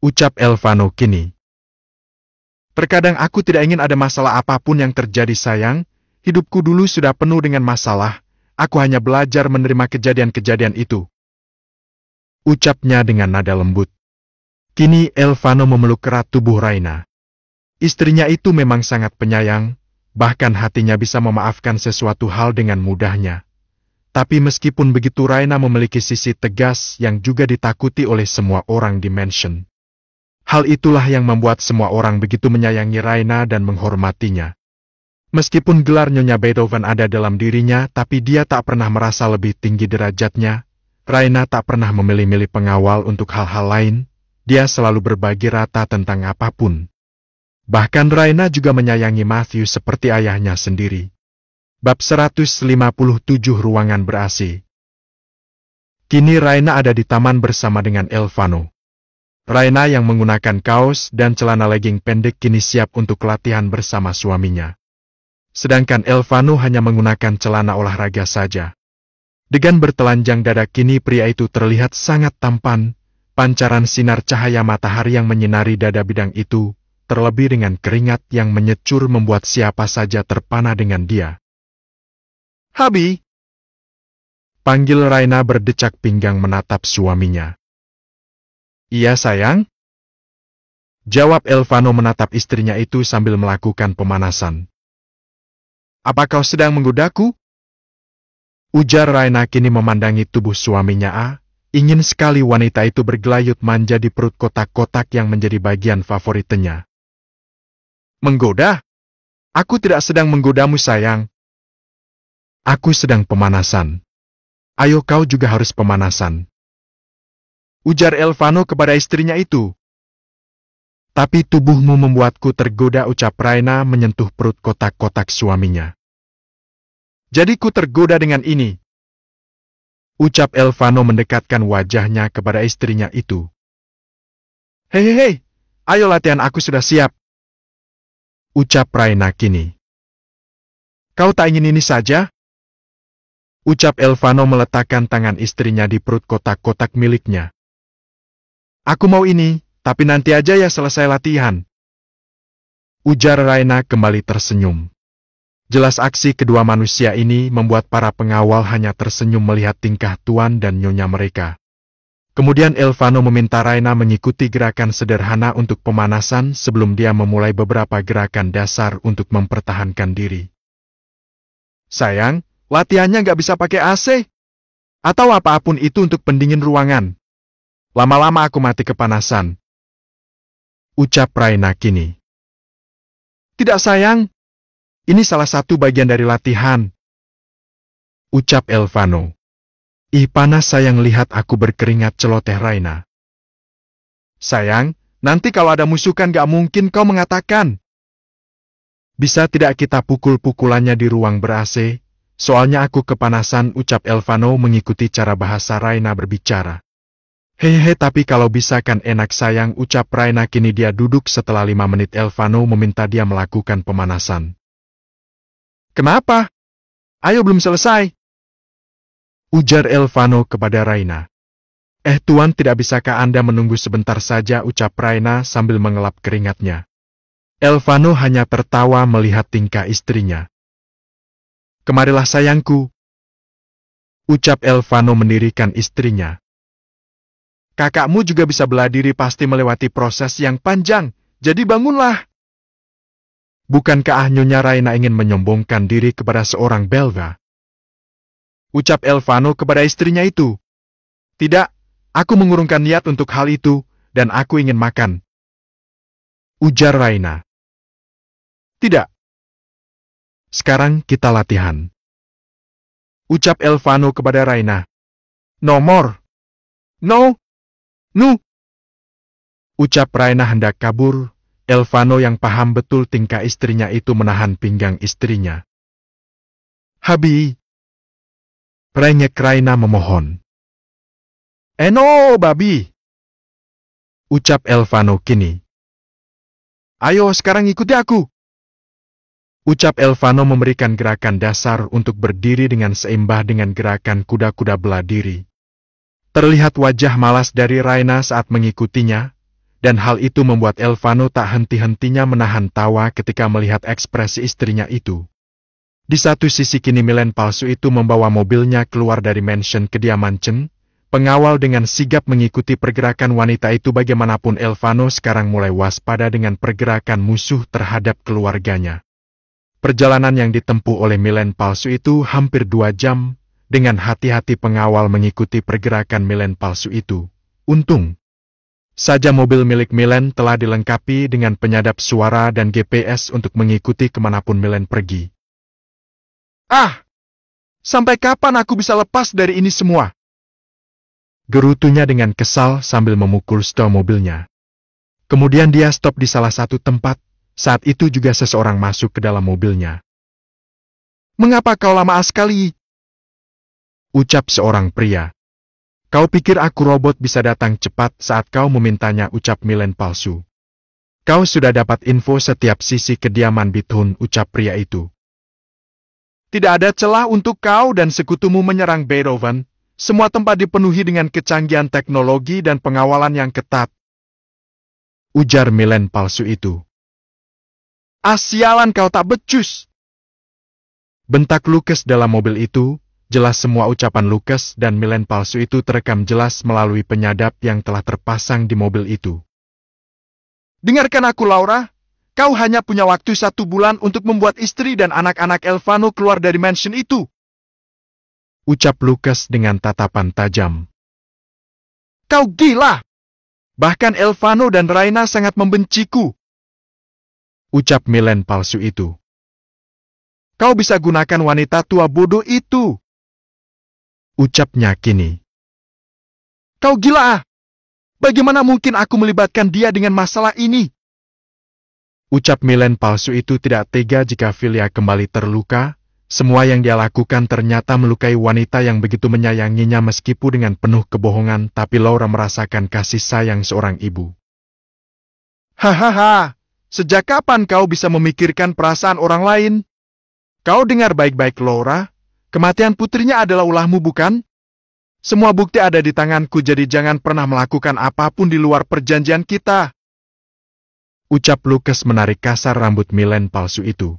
Ucap Elvano kini. Terkadang aku tidak ingin ada masalah apapun yang terjadi sayang. Hidupku dulu sudah penuh dengan masalah. Aku hanya belajar menerima kejadian-kejadian itu. Ucapnya dengan nada lembut. Kini Elvano memeluk erat tubuh Raina. Istrinya itu memang sangat penyayang, bahkan hatinya bisa memaafkan sesuatu hal dengan mudahnya. Tapi meskipun begitu, Raina memiliki sisi tegas yang juga ditakuti oleh semua orang di mansion. Hal itulah yang membuat semua orang begitu menyayangi Raina dan menghormatinya. Meskipun gelar Nyonya Beethoven ada dalam dirinya, tapi dia tak pernah merasa lebih tinggi derajatnya. Raina tak pernah memilih-milih pengawal untuk hal-hal lain. Dia selalu berbagi rata tentang apapun. Bahkan Raina juga menyayangi Matthew seperti ayahnya sendiri. Bab 157 Ruangan ber-AC. Kini Raina ada di taman bersama dengan Elvano. Raina yang menggunakan kaos dan celana legging pendek kini siap untuk latihan bersama suaminya. Sedangkan Elvano hanya menggunakan celana olahraga saja. Dengan bertelanjang dada kini pria itu terlihat sangat tampan. Pancaran sinar cahaya matahari yang menyinari dada bidang itu, terlebih dengan keringat yang menyecur membuat siapa saja terpana dengan dia. Habi! Panggil Raina berdecak pinggang menatap suaminya. Iya sayang? Jawab Elvano menatap istrinya itu sambil melakukan pemanasan. Apa kau sedang menggodaku? Ujar Raina kini memandangi tubuh suaminya. Ingin sekali wanita itu bergelayut manja di perut kotak-kotak yang menjadi bagian favoritnya. Menggoda? Aku tidak sedang menggodamu sayang. Aku sedang pemanasan. Ayo kau juga harus pemanasan. Ujar Elvano kepada istrinya itu. Tapi tubuhmu membuatku tergoda, ucap Raina menyentuh perut kotak-kotak suaminya. Jadi ku tergoda dengan ini. Ucap Elvano mendekatkan wajahnya kepada istrinya itu. Hei, ayo latihan, aku sudah siap. Ucap Raina kini. Kau tak ingin ini saja? Ucap Elvano meletakkan tangan istrinya di perut kotak-kotak miliknya. Aku mau ini, tapi nanti aja ya selesai latihan. Ujar Raina kembali tersenyum. Jelas aksi kedua manusia ini membuat para pengawal hanya tersenyum melihat tingkah tuan dan nyonya mereka. Kemudian Elvano meminta Raina mengikuti gerakan sederhana untuk pemanasan sebelum dia memulai beberapa gerakan dasar untuk mempertahankan diri. Sayang, latihannya nggak bisa pakai AC. Atau apapun itu untuk pendingin ruangan. Lama-lama aku mati kepanasan. Ucap Raina kini. Tidak sayang. Ini salah satu bagian dari latihan. Ucap Elvano. Ih panas sayang, lihat aku berkeringat, celoteh Raina. Sayang, nanti kalau ada musuh kan gak mungkin kau mengatakan. Bisa tidak kita pukul-pukulannya di ruang ber-AC? Soalnya aku kepanasan, ucap Elvano mengikuti cara bahasa Raina berbicara. Hehehe, tapi kalau bisa kan enak sayang, ucap Raina. Kini dia duduk setelah 5 menit Elvano meminta dia melakukan pemanasan. Kenapa? Ayo belum selesai. Ujar Elvano kepada Raina. Tuan, tidak bisakah Anda menunggu sebentar saja, ucap Raina sambil mengelap keringatnya. Elvano hanya tertawa melihat tingkah istrinya. Kemarilah sayangku, ucap Elvano mendirikan istrinya. Kakakmu juga bisa bela diri, pasti melewati proses yang panjang, jadi bangunlah. Bukankah Nyonya Raina ingin menyombongkan diri kepada seorang belga? Ucap Elvano kepada istrinya itu. Tidak, aku mengurungkan niat untuk hal itu, dan aku ingin makan. Ujar Raina. Tidak. Sekarang kita latihan. Ucap Elvano kepada Raina. Nomor. No. Nu. Ucap Raina hendak kabur. Elvano yang paham betul tingkah istrinya itu menahan pinggang istrinya. Habi. Rengek Raina memohon. No, babi. Ucap Elvano kini. Ayo sekarang ikuti aku. Ucap Elvano memberikan gerakan dasar untuk berdiri dengan seimbang dengan gerakan kuda-kuda bela diri. Terlihat wajah malas dari Raina saat mengikutinya, dan hal itu membuat Elvano tak henti-hentinya menahan tawa ketika melihat ekspresi istrinya itu. Di satu sisi kini Milen palsu itu membawa mobilnya keluar dari mansion kediaman Chen. Pengawal dengan sigap mengikuti pergerakan wanita itu. Bagaimanapun Elvano sekarang mulai waspada dengan pergerakan musuh terhadap keluarganya. Perjalanan yang ditempuh oleh Milen palsu itu hampir 2 jam, dengan hati-hati pengawal mengikuti pergerakan Milen palsu itu. Untung saja mobil milik Milen telah dilengkapi dengan penyadap suara dan GPS untuk mengikuti kemanapun Milen pergi. Ah! Sampai kapan aku bisa lepas dari ini semua? Gerutunya dengan kesal sambil memukul stop mobilnya. Kemudian dia stop di salah satu tempat. Saat itu juga seseorang masuk ke dalam mobilnya. Mengapa kau lama sekali? Ucap seorang pria. Kau pikir aku robot bisa datang cepat saat kau memintanya, ucap Milen palsu. Kau sudah dapat info setiap sisi kediaman Bithun, ucap pria itu. Tidak ada celah untuk kau dan sekutumu menyerang Beethoven. Semua tempat dipenuhi dengan kecanggihan teknologi dan pengawalan yang ketat. Ujar Milen palsu itu. Sialan, kau tak becus. Bentak Lucas dalam mobil itu. Jelas semua ucapan Lucas dan Milen palsu itu terekam jelas melalui penyadap yang telah terpasang di mobil itu. Dengarkan aku, Laura. Kau hanya punya waktu 1 bulan untuk membuat istri dan anak-anak Elvano keluar dari mansion itu. Ucap Lucas dengan tatapan tajam. Kau gila. Bahkan Elvano dan Raina sangat membenciku. Ucap Milen palsu itu. Kau bisa gunakan wanita tua bodoh itu. Ucapnya kini. Kau gila. Bagaimana mungkin aku melibatkan dia dengan masalah ini? Ucap Milen palsu itu tidak tega jika Filia kembali terluka. Semua yang dia lakukan ternyata melukai wanita yang begitu menyayanginya meskipun dengan penuh kebohongan, tapi Laura merasakan kasih sayang seorang ibu. Hahaha. Sejak kapan kau bisa memikirkan perasaan orang lain? Kau dengar baik-baik, Laura. Kematian putrinya adalah ulahmu, bukan? Semua bukti ada di tanganku, jadi jangan pernah melakukan apapun di luar perjanjian kita. Ucap Lucas menarik kasar rambut Milen palsu itu.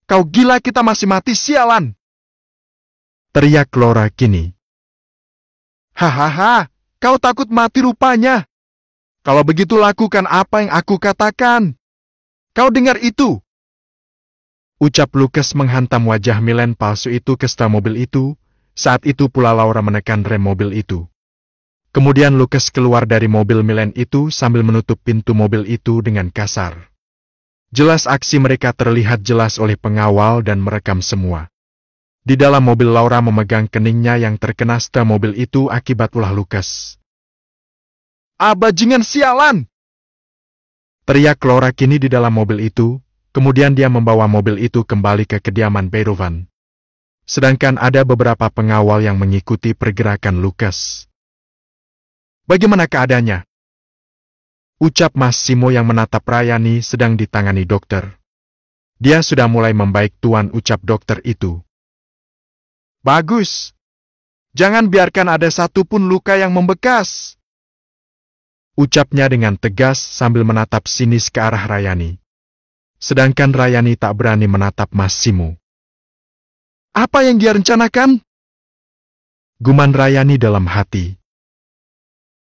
Kau gila, kita masih mati, sialan! Teriak Laura kini. Hahaha, kau takut mati rupanya. Kalau begitu lakukan apa yang aku katakan. Kau dengar itu? Ucap Lucas menghantam wajah Milen palsu itu ke stang mobil itu. Saat itu pula Laura menekan rem mobil itu. Kemudian Lucas keluar dari mobil Milen itu sambil menutup pintu mobil itu dengan kasar. Jelas aksi mereka terlihat jelas oleh pengawal dan merekam semua. Di dalam mobil Laura memegang keningnya yang terkena stang mobil itu akibat ulah Lucas. Bajingan sialan! Teriak Laura kini di dalam mobil itu, kemudian dia membawa mobil itu kembali ke kediaman Beethoven. Sedangkan ada beberapa pengawal yang mengikuti pergerakan Lucas. Bagaimana keadaannya? Ucap Massimo yang menatap Rayani sedang ditangani dokter. Dia sudah mulai membaik tuan, ucap dokter itu. Bagus. Jangan biarkan ada satupun luka yang membekas. Ucapnya dengan tegas sambil menatap sinis ke arah Rayani. Sedangkan Rayani tak berani menatap Massimo. Apa yang dia rencanakan? Guman Rayani dalam hati.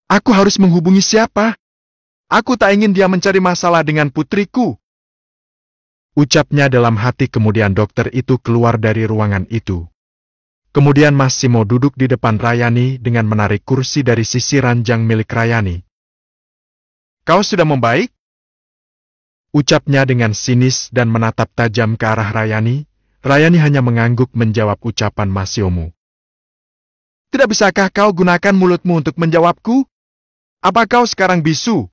Aku harus menghubungi siapa? Aku tak ingin dia mencari masalah dengan putriku. Ucapnya dalam hati, kemudian dokter itu keluar dari ruangan itu. Kemudian Massimo duduk di depan Rayani dengan menarik kursi dari sisi ranjang milik Rayani. Kau sudah membaik? Ucapnya dengan sinis dan menatap tajam ke arah Rayani. Rayani hanya mengangguk menjawab ucapan Massimo. Tidak bisakah kau gunakan mulutmu untuk menjawabku? Apa kau sekarang bisu?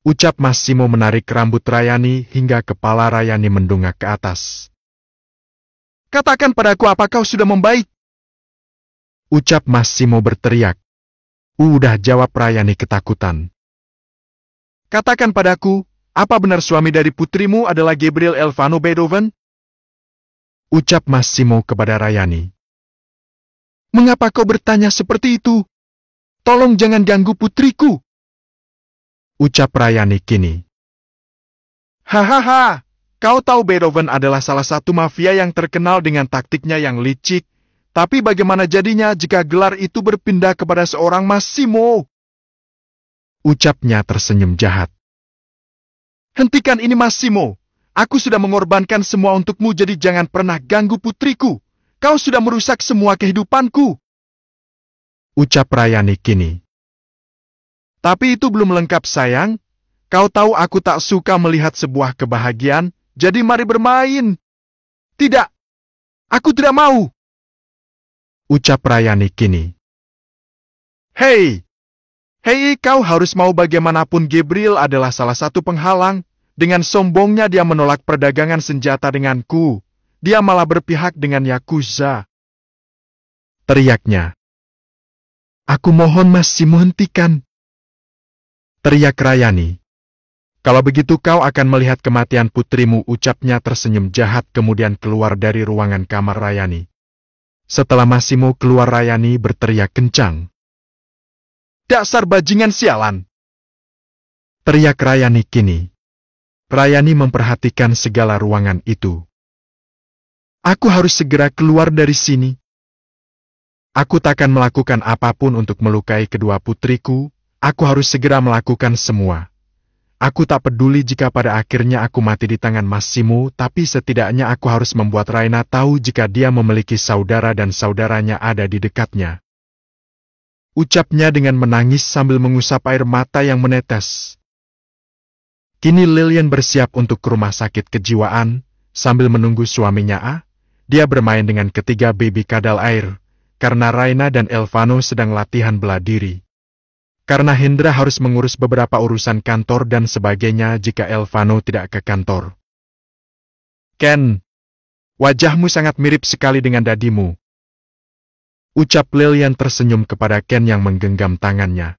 Ucap Massimo menarik rambut Rayani hingga kepala Rayani mendongak ke atas. Katakan padaku, apa kau sudah membaik? Ucap Massimo berteriak. Udah, jawab Rayani ketakutan. Katakan padaku, apa benar suami dari putrimu adalah Gabriel Elvano Beethoven? Ucap Massimo kepada Rayani. Mengapa kau bertanya seperti itu? Tolong jangan ganggu putriku. Ucap Rayani kini. Hahaha, kau tahu Beethoven adalah salah satu mafia yang terkenal dengan taktiknya yang licik, tapi bagaimana jadinya jika gelar itu berpindah kepada seorang Massimo? Ucapnya tersenyum jahat. Hentikan ini Massimo, aku sudah mengorbankan semua untukmu, jadi jangan pernah ganggu putriku. Kau sudah merusak semua kehidupanku. Ucap Rayani kini. Tapi itu belum lengkap sayang. Kau tahu aku tak suka melihat sebuah kebahagiaan, jadi mari bermain. Tidak, aku tidak mau. Ucap Rayani kini. Hei, kau harus mau, bagaimanapun Gabriel adalah salah satu penghalang. Dengan sombongnya dia menolak perdagangan senjata denganku. Dia malah berpihak dengan Yakuza. Teriaknya. Aku mohon Massimo, hentikan. Teriak Rayani. Kalau begitu kau akan melihat kematian putrimu, ucapnya tersenyum jahat kemudian keluar dari ruangan kamar Rayani. Setelah Massimo keluar, Rayani berteriak kencang. Dasar bajingan sialan! Teriak Rayani kini. Rayani memperhatikan segala ruangan itu. Aku harus segera keluar dari sini. Aku takkan melakukan apapun untuk melukai kedua putriku. Aku harus segera melakukan semua. Aku tak peduli jika pada akhirnya aku mati di tangan Massimo, tapi setidaknya aku harus membuat Raina tahu jika dia memiliki saudara dan saudaranya ada di dekatnya. Ucapnya dengan menangis sambil mengusap air mata yang menetes. Kini Lilian bersiap untuk ke rumah sakit kejiwaan, sambil menunggu suaminya dia bermain dengan ketiga baby kadal air, karena Raina dan Elvano sedang latihan bela diri. Karena Hendra harus mengurus beberapa urusan kantor dan sebagainya jika Elvano tidak ke kantor. Ken, wajahmu sangat mirip sekali dengan dadimu. Ucap Lilian tersenyum kepada Ken yang menggenggam tangannya.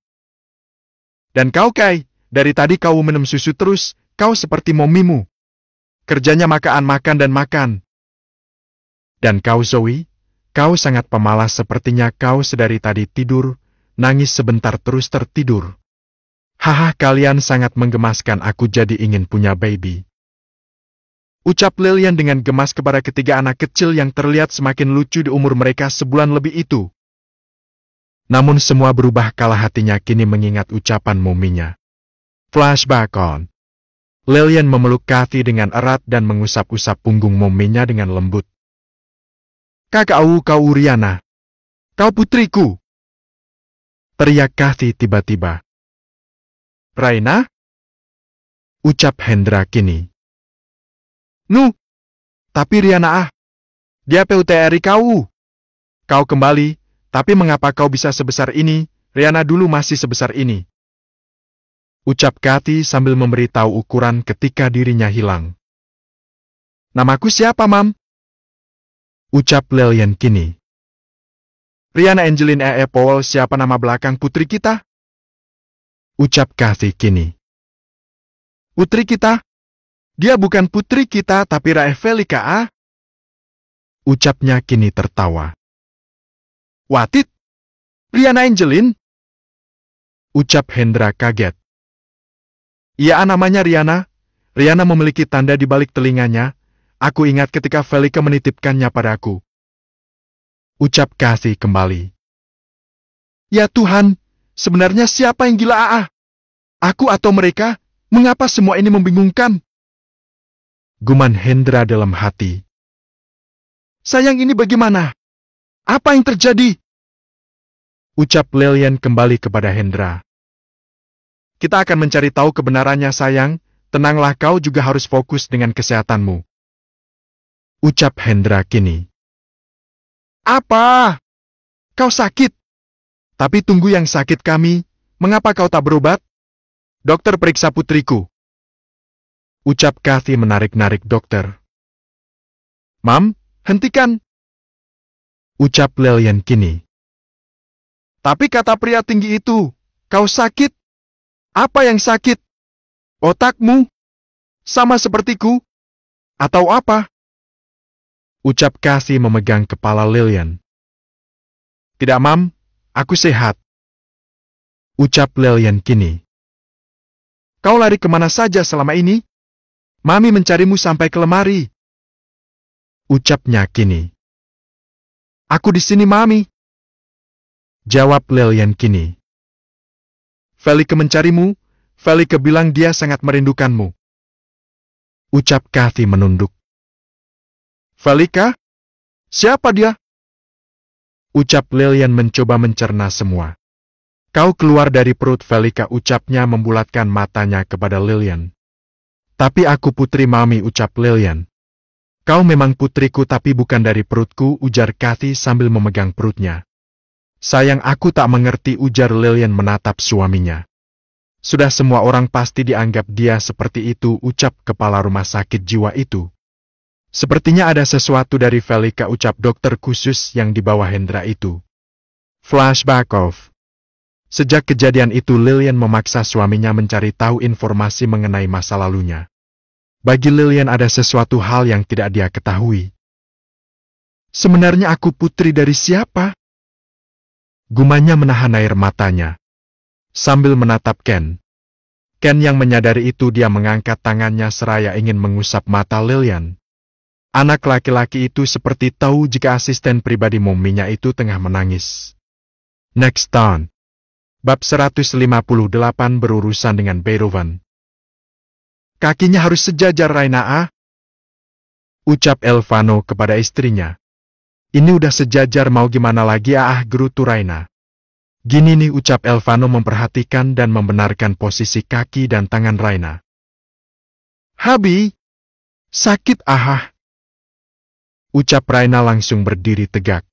Dan kau Kai, dari tadi kau minum susu terus, kau seperti momimu. Kerjanya makan dan makan. Dan kau Zoe, kau sangat pemalas, sepertinya kau sedari tadi tidur, nangis sebentar terus tertidur. Haha, kalian sangat menggemaskan, aku jadi ingin punya baby. Ucap Lilian dengan gemas kepada ketiga anak kecil yang terlihat semakin lucu di umur mereka sebulan lebih itu. Namun semua berubah kala hatinya kini mengingat ucapan mominya. Flashback on. Lilian memeluk Kathy dengan erat dan mengusap-usap punggung mominya dengan lembut. Kau Riana. Kau putriku. Teriak Kathy tiba-tiba. Raina? Ucap Hendra kini. Tapi Riana dia PUTRI kau. Kau kembali, tapi mengapa kau bisa sebesar ini? Riana dulu masih sebesar ini. Ucap Kathy sambil memberitahu ukuran ketika dirinya hilang. Namaku siapa, Mam? Ucap Lillian kini. Riana Angeline E. Powell, siapa nama belakang putri kita? Ucap Kathy kini. Putri kita? Dia bukan putri kita, tapi Rae Felika A. Ucapnya kini tertawa. Watit? Riana Angeline? Ucap Hendra kaget. Iya, namanya Riana. Riana memiliki tanda di balik telinganya. Aku ingat ketika Felika menitipkannya padaku. Ucap Kathy kembali. Ya Tuhan, sebenarnya siapa yang gila AA? Aku atau mereka? Mengapa semua ini membingungkan? Guman Hendra dalam hati. Sayang, ini bagaimana? Apa yang terjadi? Ucap Lillian kembali kepada Hendra. Kita akan mencari tahu kebenarannya, sayang. Tenanglah, kau juga harus fokus dengan kesehatanmu. Ucap Hendra kini. Apa? Kau sakit? Tapi tunggu, yang sakit kami. Mengapa kau tak berobat? Dokter, periksa putriku. Ucap Kathy menarik-narik dokter. Mam, hentikan. Ucap Lillian kini. Tapi kata pria tinggi itu, kau sakit? Apa yang sakit? Otakmu? Sama sepertiku? Atau apa? Ucap Kathy memegang kepala Lillian. Tidak, Mam, aku sehat. Ucap Lillian kini. Kau lari kemana saja selama ini? Mami mencarimu sampai ke lemari. Ucapnya kini. Aku di sini, Mami. Jawab Lillian kini. Felika mencarimu. Felika bilang dia sangat merindukanmu. Ucap Kathy menunduk. Felika? Siapa dia? Ucap Lillian mencoba mencerna semua. Kau keluar dari perut Felika, ucapnya membulatkan matanya kepada Lillian. Tapi aku putri Mami, ucap Lillian. Kau memang putriku tapi bukan dari perutku, ujar Kathy sambil memegang perutnya. Sayang, aku tak mengerti, ujar Lillian menatap suaminya. Sudah semua orang pasti dianggap dia seperti itu, ucap kepala rumah sakit jiwa itu. Sepertinya ada sesuatu dari Felika, ucap dokter khusus yang dibawa Hendra itu. Flashback off. Sejak kejadian itu Lillian memaksa suaminya mencari tahu informasi mengenai masa lalunya. Bagi Lillian ada sesuatu hal yang tidak dia ketahui. Sebenarnya aku putri dari siapa? Gumannya menahan air matanya. Sambil menatap Ken. Ken yang menyadari itu, dia mengangkat tangannya seraya ingin mengusap mata Lillian. Anak laki-laki itu seperti tahu jika asisten pribadi mominya itu tengah menangis. Next turn. Bab 158 berurusan dengan Beethoven. Kakinya harus sejajar, Raina A. Ucap Elvano kepada istrinya. Ini udah sejajar, mau gimana lagi gerutu Raina. Gini nih, ucap Elvano memperhatikan dan membenarkan posisi kaki dan tangan Raina. Habi, sakit Ucap Raina langsung berdiri tegak.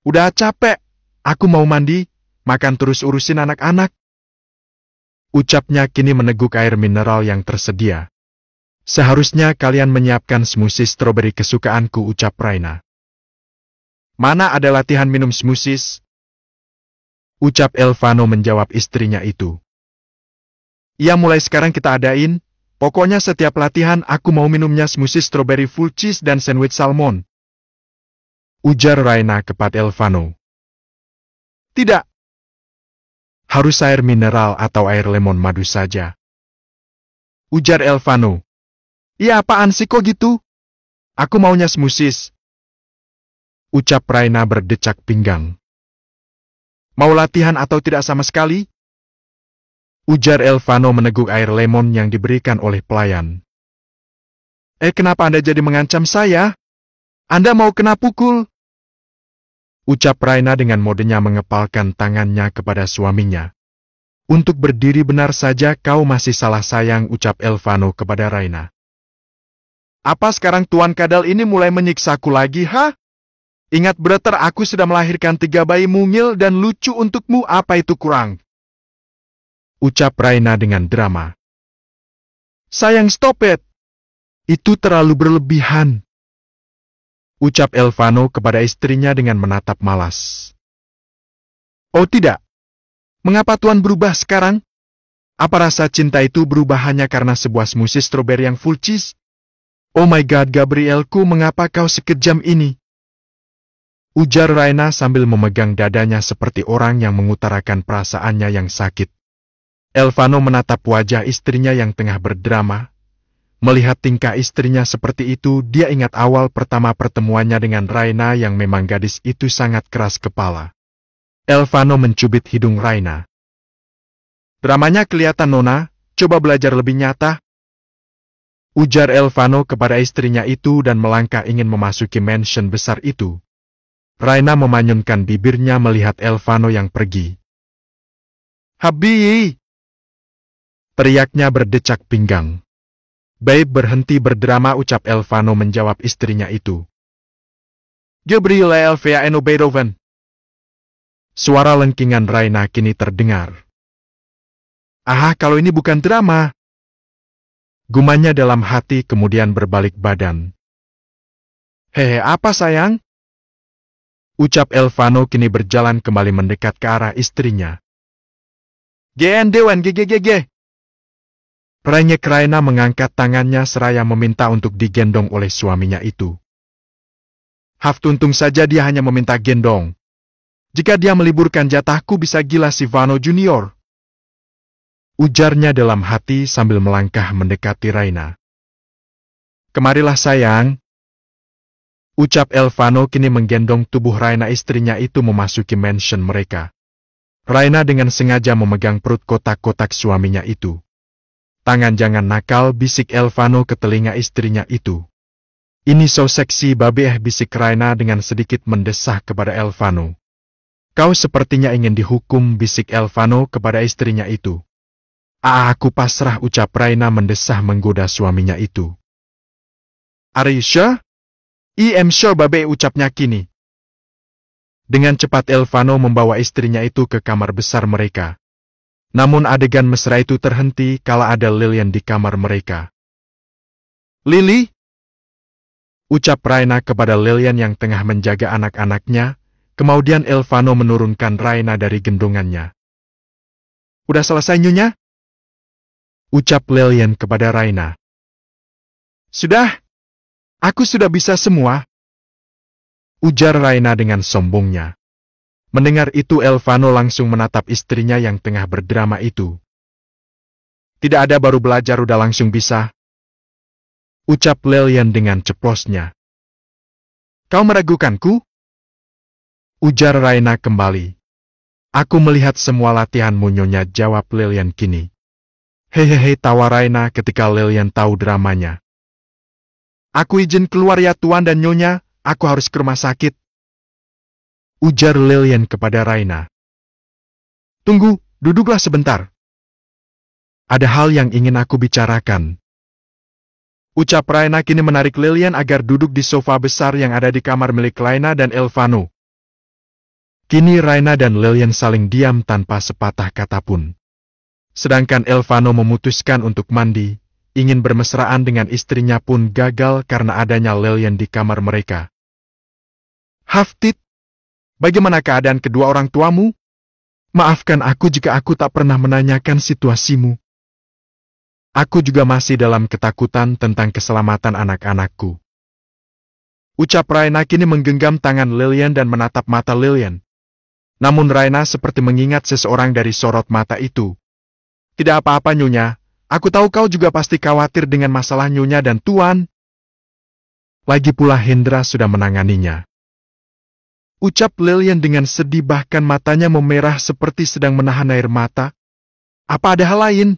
Udah capek, aku mau mandi, makan terus urusin anak-anak. Ucapnya kini meneguk air mineral yang tersedia. Seharusnya kalian menyiapkan smoothie stroberi kesukaanku, ucap Raina. Mana ada latihan minum smoothies? Ucap Elvano menjawab istrinya itu. Ya, mulai sekarang kita adain. Pokoknya setiap latihan aku mau minumnya smoothie strawberry full cheese dan sandwich salmon. Ujar Raina kepada Elvano. Tidak. Harus air mineral atau air lemon madu saja. Ujar Elvano. Iya, apaan sih kok gitu? Aku maunya smoothies. Ucap Raina berdecak pinggang. Mau latihan atau tidak sama sekali? Ujar Elvano meneguk air lemon yang diberikan oleh pelayan. Kenapa Anda jadi mengancam saya? Anda mau kena pukul? Ucap Raina dengan modenya mengepalkan tangannya kepada suaminya. Untuk berdiri benar saja kau masih salah, sayang, ucap Elvano kepada Raina. Apa sekarang Tuan Kadal ini mulai menyiksaku lagi, Ingat brother, aku sudah melahirkan 3 bayi mungil dan lucu untukmu, apa itu kurang? Ucap Raina dengan drama. Sayang, stop it. Itu terlalu berlebihan. Ucap Elvano kepada istrinya dengan menatap malas. Oh tidak. Mengapa Tuan berubah sekarang? Apa rasa cinta itu berubah hanya karena sebuah smoothie strawberry yang full cheese? Oh my god, Gabrielku, mengapa kau sekejam ini? Ujar Raina sambil memegang dadanya seperti orang yang mengutarakan perasaannya yang sakit. Elvano menatap wajah istrinya yang tengah berdrama. Melihat tingkah istrinya seperti itu, dia ingat awal pertama pertemuannya dengan Raina yang memang gadis itu sangat keras kepala. Elvano mencubit hidung Raina. Dramanya kelihatan, Nona, coba belajar lebih nyata. Ujar Elvano kepada istrinya itu dan melangkah ingin memasuki mansion besar itu. Raina memanyunkan bibirnya melihat Elvano yang pergi. Habi! Teriaknya berdecak pinggang. Babe, berhenti berdrama, ucap Elvano menjawab istrinya itu. Gabriel Elvea Eno Beethoven. Suara lengkingan Raina kini terdengar. Ah, kalau ini bukan drama. Gumanya dalam hati kemudian berbalik badan. Hehe, apa sayang? Ucap Elvano kini berjalan kembali mendekat ke arah istrinya. Dewan GGGG. Renyek Raina mengangkat tangannya seraya meminta untuk digendong oleh suaminya itu. Tuntung saja dia hanya meminta gendong. Jika dia meliburkan jatahku bisa gila si Vano Junior. Ujarnya dalam hati sambil melangkah mendekati Raina. Kemarilah sayang. Ucap Elvano kini menggendong tubuh Raina, istrinya itu memasuki mansion mereka. Raina dengan sengaja memegang perut kotak-kotak suaminya itu. Tangan jangan nakal, bisik Elvano ke telinga istrinya itu. Ini so seksi babe, bisik Raina dengan sedikit mendesah kepada Elvano. Kau sepertinya ingin dihukum, bisik Elvano kepada istrinya itu. Aku pasrah, ucap Raina mendesah menggoda suaminya itu. Are you sure? I am sure babe, ucapnya kini. Dengan cepat Elvano membawa istrinya itu ke kamar besar mereka. Namun adegan mesra itu terhenti kala ada Lilian di kamar mereka. Lily? Ucap Raina kepada Lilian yang tengah menjaga anak-anaknya, kemudian Elvano menurunkan Raina dari gendongannya. Udah selesai nyonya? Ucap Lilian kepada Raina. Sudah. Aku sudah bisa semua. Ujar Raina dengan sombongnya. Mendengar itu Elvano langsung menatap istrinya yang tengah berdrama itu. Tidak ada baru belajar udah langsung bisa. Ucap Lilian dengan ceplosnya. Kau meragukanku? Ujar Raina kembali. Aku melihat semua latihanmu nyonya, jawab Lilian kini. Hehehe, tawa Raina ketika Lilian tahu dramanya. Aku izin keluar ya tuan dan nyonya, aku harus ke rumah sakit. Ujar Lilian kepada Raina. Tunggu, duduklah sebentar. Ada hal yang ingin aku bicarakan. Ucap Raina kini menarik Lilian agar duduk di sofa besar yang ada di kamar milik Raina dan Elvano. Kini Raina dan Lilian saling diam tanpa sepatah kata pun. Sedangkan Elvano memutuskan untuk mandi, ingin bermesraan dengan istrinya pun gagal karena adanya Lilian di kamar mereka. Hafid, bagaimana keadaan kedua orang tuamu? Maafkan aku jika aku tak pernah menanyakan situasimu. Aku juga masih dalam ketakutan tentang keselamatan anak-anakku. Ucap Raina kini menggenggam tangan Lilian dan menatap mata Lilian. Namun Raina seperti mengingat seseorang dari sorot mata itu. Tidak apa-apa nyonya. Aku tahu kau juga pasti khawatir dengan masalah nyonya dan tuan. Lagi pula Hendra sudah menanganinya. Ucap Lilian dengan sedih, bahkan matanya memerah seperti sedang menahan air mata. Apa ada hal lain?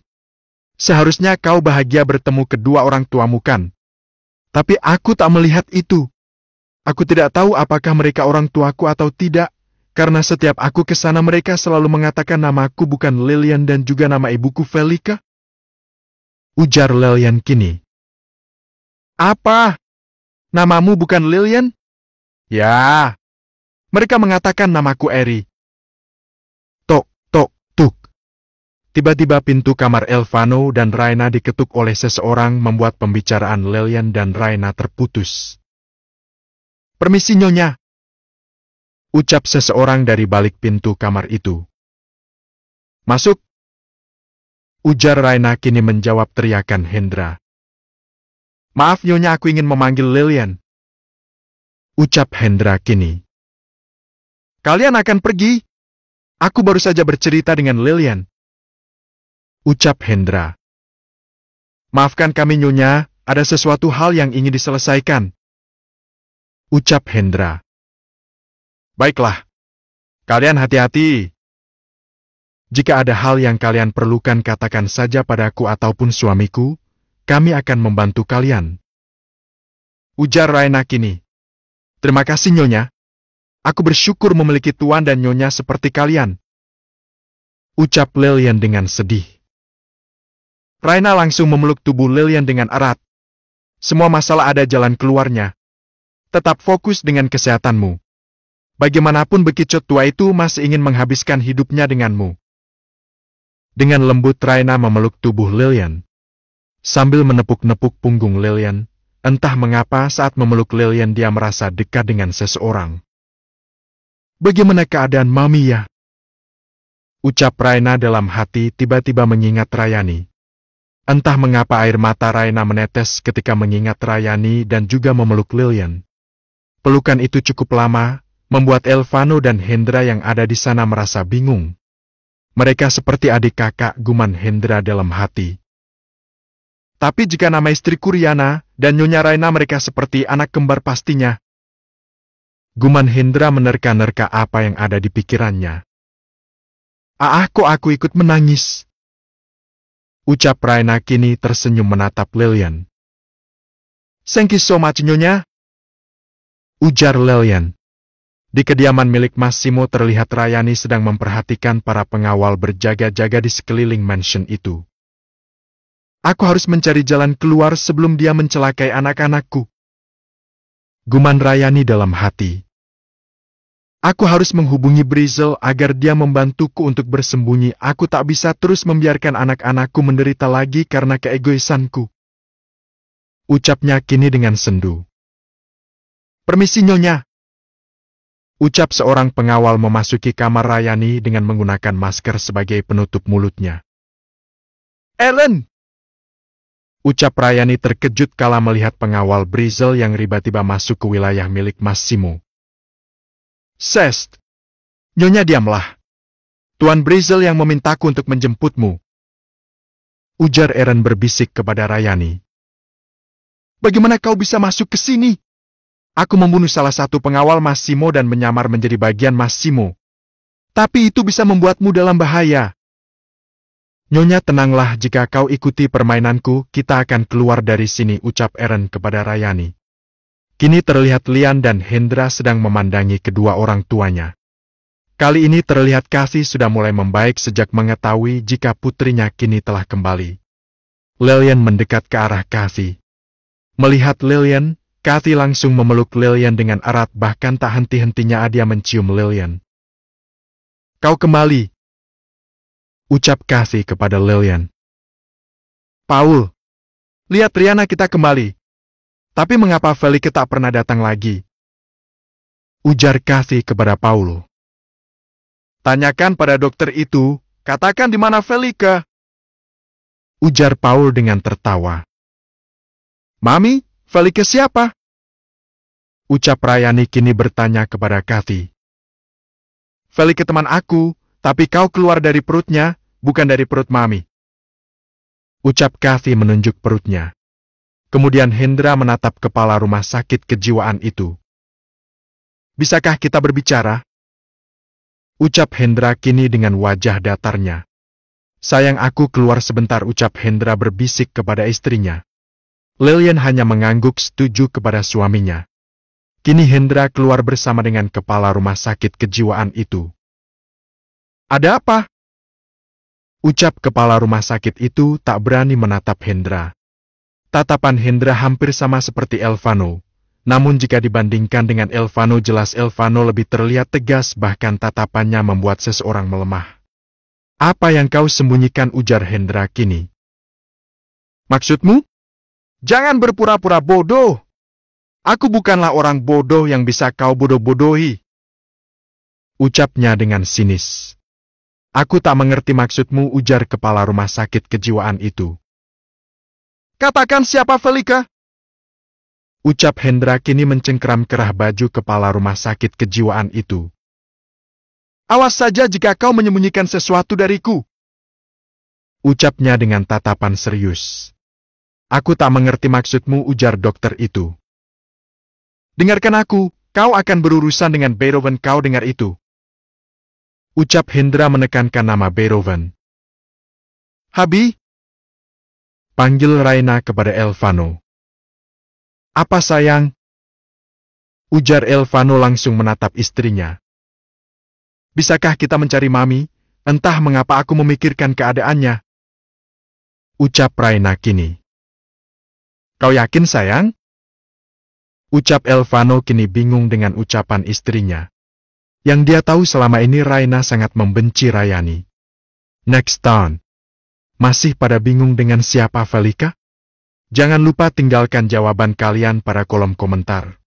Seharusnya kau bahagia bertemu kedua orang tuamu kan? Tapi aku tak melihat itu. Aku tidak tahu apakah mereka orang tuaku atau tidak, karena setiap aku ke sana mereka selalu mengatakan namaku bukan Lilian dan juga nama ibuku Velika. Ujar Lilian kini. Apa? Namamu bukan Lilian? Ya, Mereka mengatakan namaku Eri. Tok, tok, tuk. Tiba-tiba pintu kamar Elvano dan Raina diketuk oleh seseorang membuat pembicaraan Lilian dan Raina terputus. "Permisi Nyonya," ucap seseorang dari balik pintu kamar itu. "Masuk," ujar Raina kini menjawab teriakan Hendra. "Maaf Nyonya, aku ingin memanggil Lilian," ucap Hendra kini. "Kalian akan pergi? Aku baru saja bercerita dengan Lilian," ucap Hendra. "Maafkan kami Nyonya, ada sesuatu hal yang ingin diselesaikan," ucap Hendra. "Baiklah, kalian hati-hati. Jika ada hal yang kalian perlukan katakan saja padaku ataupun suamiku, kami akan membantu kalian," ujar Raina kini. "Terima kasih Nyonya. Aku bersyukur memiliki tuan dan Nyonya seperti kalian," ucap Lilian dengan sedih. Raina langsung memeluk tubuh Lilian dengan erat. "Semua masalah ada jalan keluarnya. Tetap fokus dengan kesehatanmu. Bagaimanapun bekicot tua itu masih ingin menghabiskan hidupnya denganmu." Dengan lembut Raina memeluk tubuh Lilian. Sambil menepuk-nepuk punggung Lilian, entah mengapa saat memeluk Lilian dia merasa dekat dengan seseorang. "Bagaimana keadaan Mami ya?" ucap Raina dalam hati tiba-tiba mengingat Rayani. Entah mengapa air mata Raina menetes ketika mengingat Rayani dan juga memeluk Lilian. Pelukan itu cukup lama, membuat Elvano dan Hendra yang ada di sana merasa bingung. Mereka seperti adik kakak guman Hendra dalam hati. Tapi jika nama istriku Riana dan Nyonya Raina mereka seperti anak kembar pastinya. Guman Hendra menerka-nerka apa yang ada di pikirannya. Kok aku ikut menangis?" ucap Raina kini tersenyum menatap Lilian. "Thank you so much Nyonya," ujar Lilian. Di kediaman milik Massimo terlihat Rayani sedang memperhatikan para pengawal berjaga-jaga di sekeliling mansion itu. "Aku harus mencari jalan keluar sebelum dia mencelakai anak-anakku," guman Rayani dalam hati. "Aku harus menghubungi Brizel agar dia membantuku untuk bersembunyi. Aku tak bisa terus membiarkan anak-anakku menderita lagi karena keegoisanku," ucapnya kini dengan sendu. "Permisi Nyonya," ucap seorang pengawal memasuki kamar Rayani dengan menggunakan masker sebagai penutup mulutnya. "Ellen!" ucap Rayani terkejut kala melihat pengawal Brizel yang tiba-tiba masuk ke wilayah milik Massimo. "Sest, Nyonya diamlah. Tuan Brizel yang memintaku untuk menjemputmu," ujar Eren berbisik kepada Rayani. "Bagaimana kau bisa masuk ke sini? Aku membunuh salah satu pengawal Massimo dan menyamar menjadi bagian Massimo. Tapi itu bisa membuatmu dalam bahaya." "Nyonya tenanglah, jika kau ikuti permainanku, kita akan keluar dari sini," ucap Eren kepada Rayani. Kini terlihat Lian dan Hendra sedang memandangi kedua orang tuanya. Kali ini terlihat Kathy sudah mulai membaik sejak mengetahui jika putrinya kini telah kembali. Lilian mendekat ke arah Kathy. Melihat Lilian, Kathy langsung memeluk Lilian dengan erat, bahkan tak henti-hentinya dia mencium Lilian. "Kau kembali," ucap Kathy kepada Lilian. "Paul, lihat Riana, kita kembali. Tapi mengapa Felike tak pernah datang lagi?" ujar Kathy kepada Paul. "Tanyakan pada dokter itu, katakan di mana Felike," ujar Paul dengan tertawa. "Mami, Felike siapa?" ucap Rayani kini bertanya kepada Kathy. "Felike teman aku, tapi kau keluar dari perutnya, bukan dari perut Mami," ucap Kathy menunjuk perutnya. Kemudian Hendra menatap kepala rumah sakit kejiwaan itu. "Bisakah kita berbicara?" ucap Hendra kini dengan wajah datarnya. "Sayang, aku keluar sebentar," ucap Hendra berbisik kepada istrinya. Lilian hanya mengangguk setuju kepada suaminya. Kini Hendra keluar bersama dengan kepala rumah sakit kejiwaan itu. "Ada apa?" ucap kepala rumah sakit itu tak berani menatap Hendra. Tatapan Hendra hampir sama seperti Elvano, Namun jika dibandingkan dengan Elvano, jelas Elvano lebih terlihat tegas, bahkan tatapannya membuat seseorang melemah. Apa yang kau sembunyikan, ujar Hendra kini. Maksudmu? Jangan berpura-pura bodoh. Aku bukanlah orang bodoh yang bisa kau bodoh-bodohi, ucapnya dengan sinis. Aku tak mengerti maksudmu, ujar kepala rumah sakit kejiwaan itu. Katakan siapa Felika? Ucap Hendra kini mencengkeram kerah baju kepala rumah sakit kejiwaan itu. Awas saja jika kau menyembunyikan sesuatu dariku, ucapnya dengan tatapan serius. Aku tak mengerti maksudmu, ujar dokter itu. Dengarkan aku, kau akan berurusan dengan Beethoven, kau dengar itu? Ucap Hendra menekankan nama Beethoven. Habi? Panggil Raina kepada Elvano. Apa sayang? Ujar Elvano langsung menatap istrinya. Bisakah kita mencari Mami? Entah mengapa aku memikirkan keadaannya, ucap Raina kini. Kau yakin sayang? Ucap Elvano kini bingung dengan ucapan istrinya. Yang dia tahu selama ini Raina sangat membenci Rayani. Next turn. Masih pada bingung dengan siapa Felika? Jangan lupa tinggalkan jawaban kalian pada kolom komentar.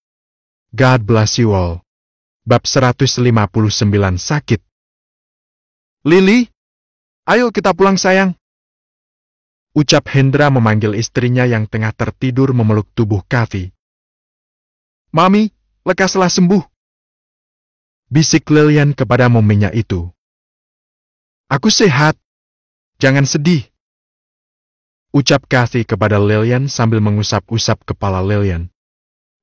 God bless you all. Bab 159 sakit. Lily, ayo kita pulang sayang, ucap Hendra memanggil istrinya yang tengah tertidur memeluk tubuh Kathy. Mami, lekaslah sembuh, bisik Lilian kepada mominya itu. Aku sehat, jangan sedih, ucap Kathy kepada Lilian sambil mengusap-usap kepala Lilian.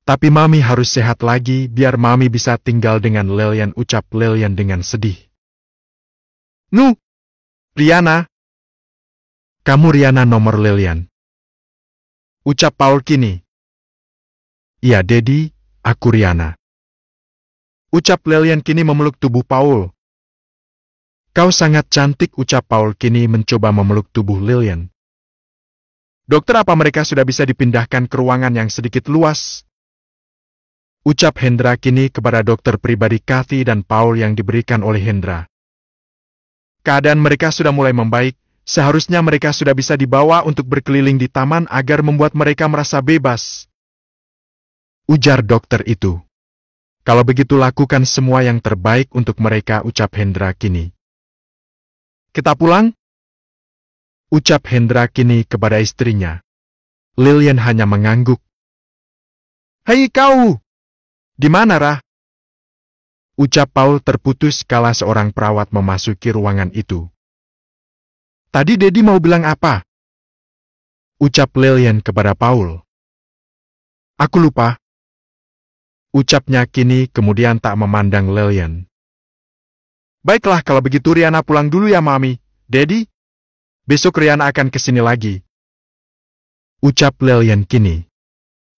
Tapi Mami harus sehat lagi biar Mami bisa tinggal dengan Lilian, ucap Lilian dengan sedih. Nu, Riana. Kamu Riana nomor Lilian, ucap Paul kini. Iya Dedi, aku Riana, ucap Lilian kini memeluk tubuh Paul. Kau sangat cantik, ucap Paul kini mencoba memeluk tubuh Lilian. Dokter, apa mereka sudah bisa dipindahkan ke ruangan yang sedikit luas? Ucap Hendra kini kepada dokter pribadi Kathy dan Paul yang diberikan oleh Hendra. Keadaan mereka sudah mulai membaik, seharusnya mereka sudah bisa dibawa untuk berkeliling di taman agar membuat mereka merasa bebas, ujar dokter itu. Kalau begitu lakukan semua yang terbaik untuk mereka, ucap Hendra kini. Kita pulang? Ucap Hendra kini kepada istrinya. Lilian hanya mengangguk. Hei kau! Di mana Rah? Ucap Paul terputus kala seorang perawat memasuki ruangan itu. Tadi Dedi mau bilang apa? Ucap Lilian kepada Paul. Aku lupa, ucapnya kini kemudian tak memandang Lilian. Baiklah kalau begitu Riana pulang dulu ya Mami. Dedi, besok Riana akan kesini lagi, ucap Lilian kini.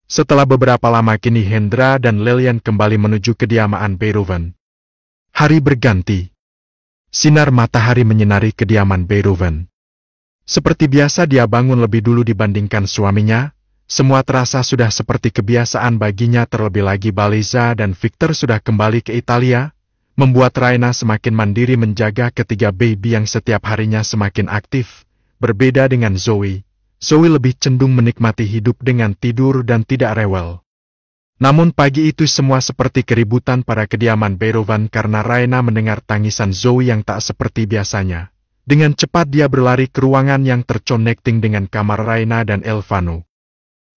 Setelah beberapa lama kini Hendra dan Lilian kembali menuju kediaman Beethoven. Hari berganti. Sinar matahari menyinari kediaman Beethoven. Seperti biasa dia bangun lebih dulu dibandingkan suaminya. Semua terasa sudah seperti kebiasaan baginya, terlebih lagi Baliza dan Victor sudah kembali ke Italia, membuat Raina semakin mandiri menjaga ketiga baby yang setiap harinya semakin aktif. Berbeda dengan Zoe. Zoe lebih cenderung menikmati hidup dengan tidur dan tidak rewel. Namun pagi itu semua seperti keributan pada kediaman Beethoven karena Raina mendengar tangisan Zoe yang tak seperti biasanya. Dengan cepat dia berlari ke ruangan yang terconnecting dengan kamar Raina dan Elvano.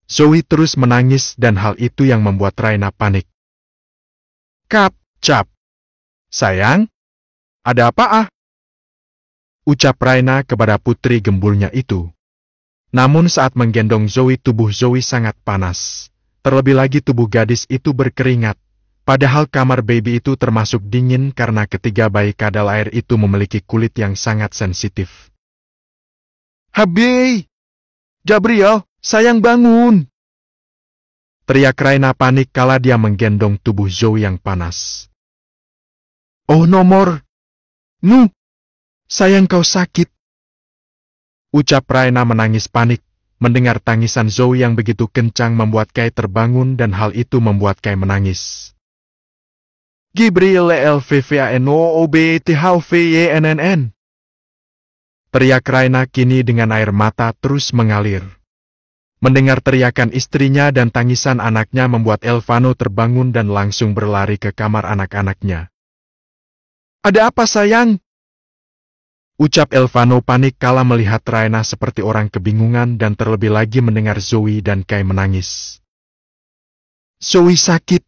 Zoe terus menangis dan hal itu yang membuat Raina panik. Cap, sayang, ada apa ah? Ucap Raina kepada putri gembulnya itu. Namun saat menggendong Zoe, tubuh Zoe sangat panas. Terlebih lagi tubuh gadis itu berkeringat. Padahal kamar baby itu termasuk dingin karena ketiga bayi kadal air itu memiliki kulit yang sangat sensitif. Habi! Gabriel, sayang bangun! Teriak Raina panik kala dia menggendong tubuh Zoe yang panas. Oh nomor! Sayang kau sakit! Ucap Raina menangis panik, Mendengar tangisan Zoe yang begitu kencang membuat Kai terbangun dan hal itu membuat Kai menangis. Gabriel LVVANOOBTHVYNNN. Teriak Raina kini dengan air mata terus mengalir. Mendengar teriakan istrinya dan tangisan anaknya membuat Elvano terbangun dan langsung berlari ke kamar anak-anaknya. Ada apa sayang? Ucap Elvano panik kala melihat Raina seperti orang kebingungan dan terlebih lagi mendengar Zoe dan Kai menangis. Zoe sakit.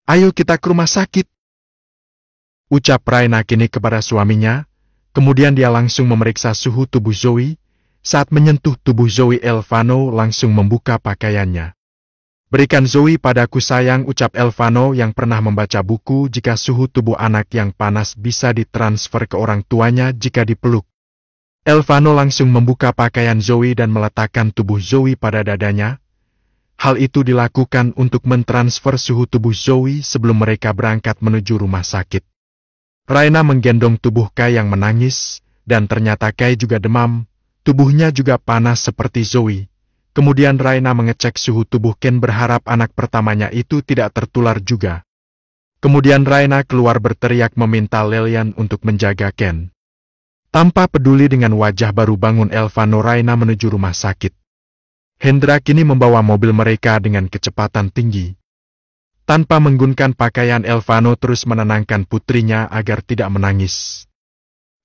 Ayo kita ke rumah sakit. Ucap Raina kini kepada suaminya, kemudian dia langsung memeriksa suhu tubuh Zoe. Saat menyentuh tubuh Zoe, Elvano langsung membuka pakaiannya. Berikan Zoe padaku sayang, ucap Elvano yang pernah membaca buku jika suhu tubuh anak yang panas bisa ditransfer ke orang tuanya jika dipeluk. Elvano langsung membuka pakaian Zoe dan meletakkan tubuh Zoe pada dadanya. Hal itu dilakukan untuk mentransfer suhu tubuh Zoe sebelum mereka berangkat menuju rumah sakit. Raina menggendong tubuh Kai yang menangis, dan ternyata Kai juga demam, tubuhnya juga panas seperti Zoe. Kemudian Raina mengecek suhu tubuh Ken berharap anak pertamanya itu tidak tertular juga. Kemudian Raina keluar berteriak meminta Lelian untuk menjaga Ken. Tanpa peduli dengan wajah baru bangun Elvano, Raina menuju rumah sakit. Hendra kini membawa mobil mereka dengan kecepatan tinggi. Tanpa menggunakan pakaian, Elvano terus menenangkan putrinya agar tidak menangis.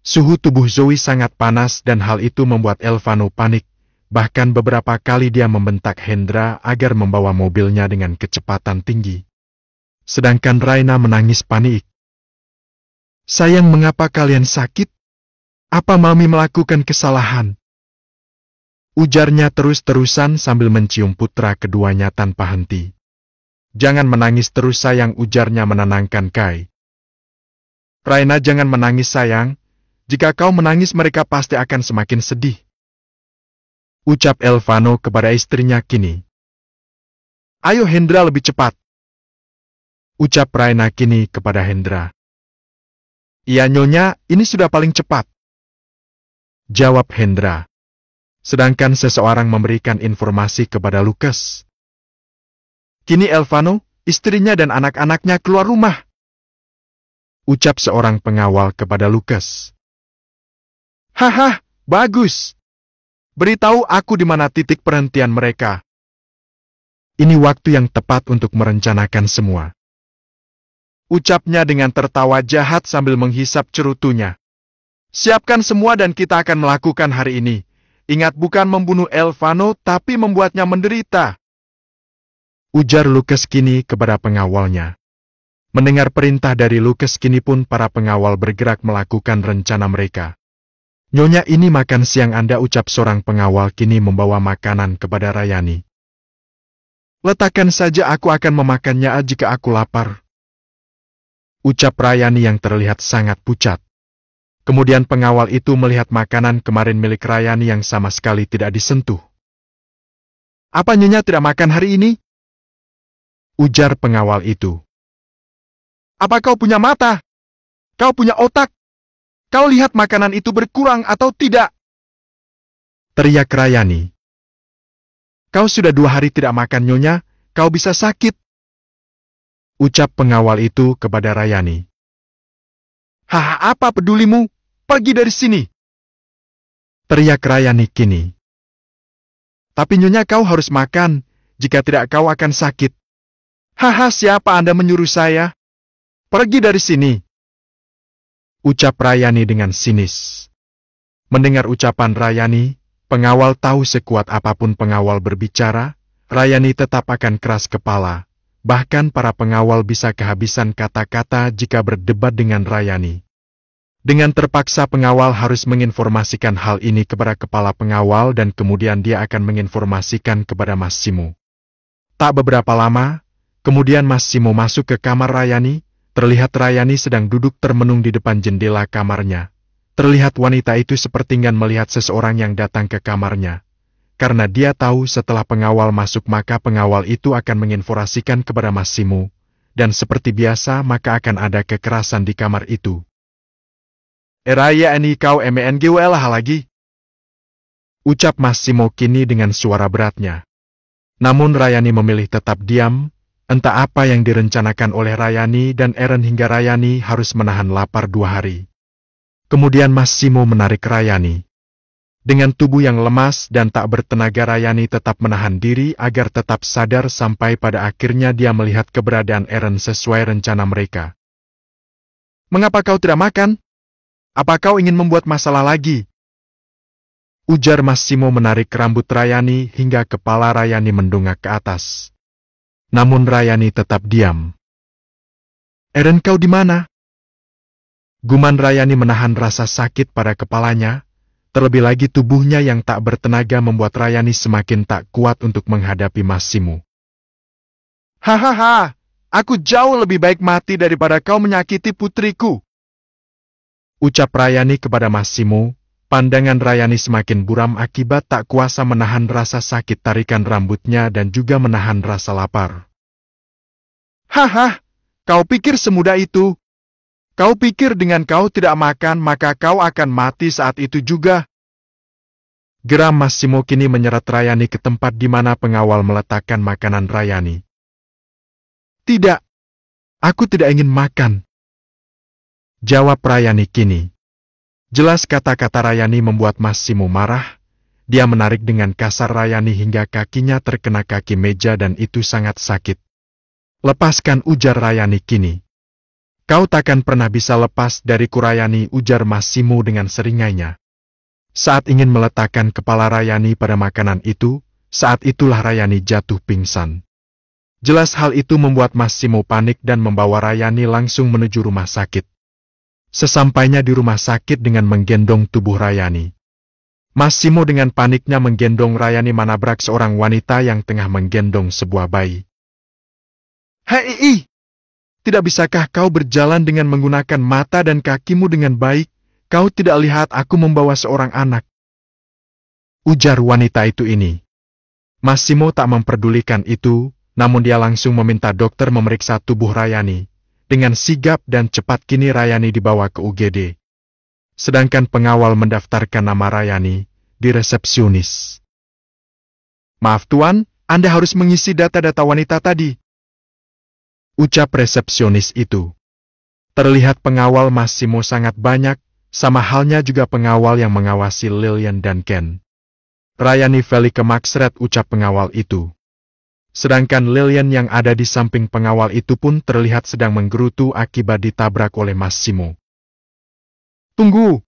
Suhu tubuh Zoe sangat panas dan hal itu membuat Elvano panik. Bahkan beberapa kali dia membentak Hendra agar membawa mobilnya dengan kecepatan tinggi. Sedangkan Raina menangis panik. Sayang, mengapa kalian sakit? Apa Mami melakukan kesalahan? Ujarnya terus-terusan sambil mencium putra keduanya tanpa henti. Jangan menangis terus sayang, ujarnya menenangkan Kai. Raina, jangan menangis sayang. Jika kau menangis mereka pasti akan semakin sedih. Ucap Elvano kepada istrinya kini. Ayo Hendra, lebih cepat. Ucap Raina kini kepada Hendra. Iya Nyonya, ini sudah paling cepat. Jawab Hendra. Sedangkan seseorang memberikan informasi kepada Lukas. Kini Elvano, istrinya dan anak-anaknya keluar rumah. Ucap seorang pengawal kepada Lukas. Haha, bagus. Beritahu aku di mana titik perhentian mereka. Ini waktu yang tepat untuk merencanakan semua. Ucapnya dengan tertawa jahat sambil menghisap cerutunya. Siapkan semua dan kita akan melakukan hari ini. Ingat, bukan membunuh Elvano, tapi membuatnya menderita. Ujar Lukas kini kepada pengawalnya. Mendengar perintah dari Lukas kini pun para pengawal bergerak melakukan rencana mereka. Nyonya, ini makan siang Anda, ucap seorang pengawal kini membawa makanan kepada Rayani. Letakkan saja, aku akan memakannya jika aku lapar. Ucap Rayani yang terlihat sangat pucat. Kemudian pengawal itu melihat makanan kemarin milik Rayani yang sama sekali tidak disentuh. Apa Nyonya tidak makan hari ini? Ujar pengawal itu. Apa kau punya mata? Kau punya otak? Kau lihat makanan itu berkurang atau tidak? Teriak Rayani. Kau sudah 2 hari tidak makan Nyonya, kau bisa sakit. Ucap pengawal itu kepada Rayani. Haha, apa pedulimu? Pergi dari sini. Teriak Rayani kini. Tapi Nyonya, kau harus makan, jika tidak kau akan sakit. Haha, siapa Anda menyuruh saya? Pergi dari sini. Ucap Rayani dengan sinis. Mendengar ucapan Rayani, pengawal tahu sekuat apapun pengawal berbicara, Rayani tetap akan keras kepala. Bahkan para pengawal bisa kehabisan kata-kata jika berdebat dengan Rayani. Dengan terpaksa pengawal harus menginformasikan hal ini kepada kepala pengawal dan kemudian dia akan menginformasikan kepada Massimo. Tak beberapa lama, kemudian Massimo masuk ke kamar Rayani. Terlihat Rayani sedang duduk termenung di depan jendela kamarnya. Terlihat wanita itu sepertinggan melihat seseorang yang datang ke kamarnya. Karena dia tahu setelah pengawal masuk maka pengawal itu akan menginformasikan kepada Massimo. Dan seperti biasa maka akan ada kekerasan di kamar itu. Eraya ini kau MNGWLH lagi? Ucap Massimo kini dengan suara beratnya. Namun Rayani memilih tetap diam, entah apa yang direncanakan oleh Rayani dan Eren hingga Rayani harus menahan lapar 2 hari. Kemudian Massimo menarik Rayani. Dengan tubuh yang lemas dan tak bertenaga Rayani tetap menahan diri agar tetap sadar sampai pada akhirnya dia melihat keberadaan Eren sesuai rencana mereka. "Mengapa kau tidak makan? Apa kau ingin membuat masalah lagi?" Ujar Massimo menarik rambut Rayani hingga kepala Rayani mendongak ke atas. Namun Rayani tetap diam. "Eren, kau di mana?" Guman Rayani menahan rasa sakit pada kepalanya, terlebih lagi tubuhnya yang tak bertenaga membuat Rayani semakin tak kuat untuk menghadapi Massimo. "Hahaha, aku jauh lebih baik mati daripada kau menyakiti putriku," ucap Rayani kepada Massimo. Pandangan Rayani semakin buram akibat tak kuasa menahan rasa sakit tarikan rambutnya dan juga menahan rasa lapar. "Haha, kau pikir semudah itu? Kau pikir dengan kau tidak makan maka kau akan mati saat itu juga?" Geram Massimo kini menyeret Rayani ke tempat di mana pengawal meletakkan makanan Rayani. "Tidak, aku tidak ingin makan," jawab Rayani kini. Jelas kata-kata Rayani membuat Massimo marah. Dia menarik dengan kasar Rayani hingga kakinya terkena kaki meja dan itu sangat sakit. "Lepaskan," ujar Rayani kini. "Kau takkan pernah bisa lepas dariku Rayani," ujar Massimo dengan seringainya. Saat ingin meletakkan kepala Rayani pada makanan itu, saat itulah Rayani jatuh pingsan. Jelas hal itu membuat Massimo panik dan membawa Rayani langsung menuju rumah sakit. Sesampainya di rumah sakit dengan menggendong tubuh Rayani, Massimo dengan paniknya menggendong Rayani menabrak seorang wanita yang tengah menggendong sebuah bayi. "Hei, tidak bisakah kau berjalan dengan menggunakan mata dan kakimu dengan baik? Kau tidak lihat aku membawa seorang anak?" ujar wanita itu ini. Massimo tak memperdulikan itu, namun dia langsung meminta dokter memeriksa tubuh Rayani. Dengan sigap dan cepat kini Rayani dibawa ke UGD. Sedangkan pengawal mendaftarkan nama Rayani di resepsionis. "Maaf tuan, Anda harus mengisi data-data wanita tadi," ucap resepsionis itu. Terlihat pengawal Massimo sangat banyak, sama halnya juga pengawal yang mengawasi Lilian dan Ken. "Rayani Velike Maksret," ucap pengawal itu. Sedangkan Lilian yang ada di samping pengawal itu pun terlihat sedang menggerutu akibat ditabrak oleh Massimo. "Tunggu,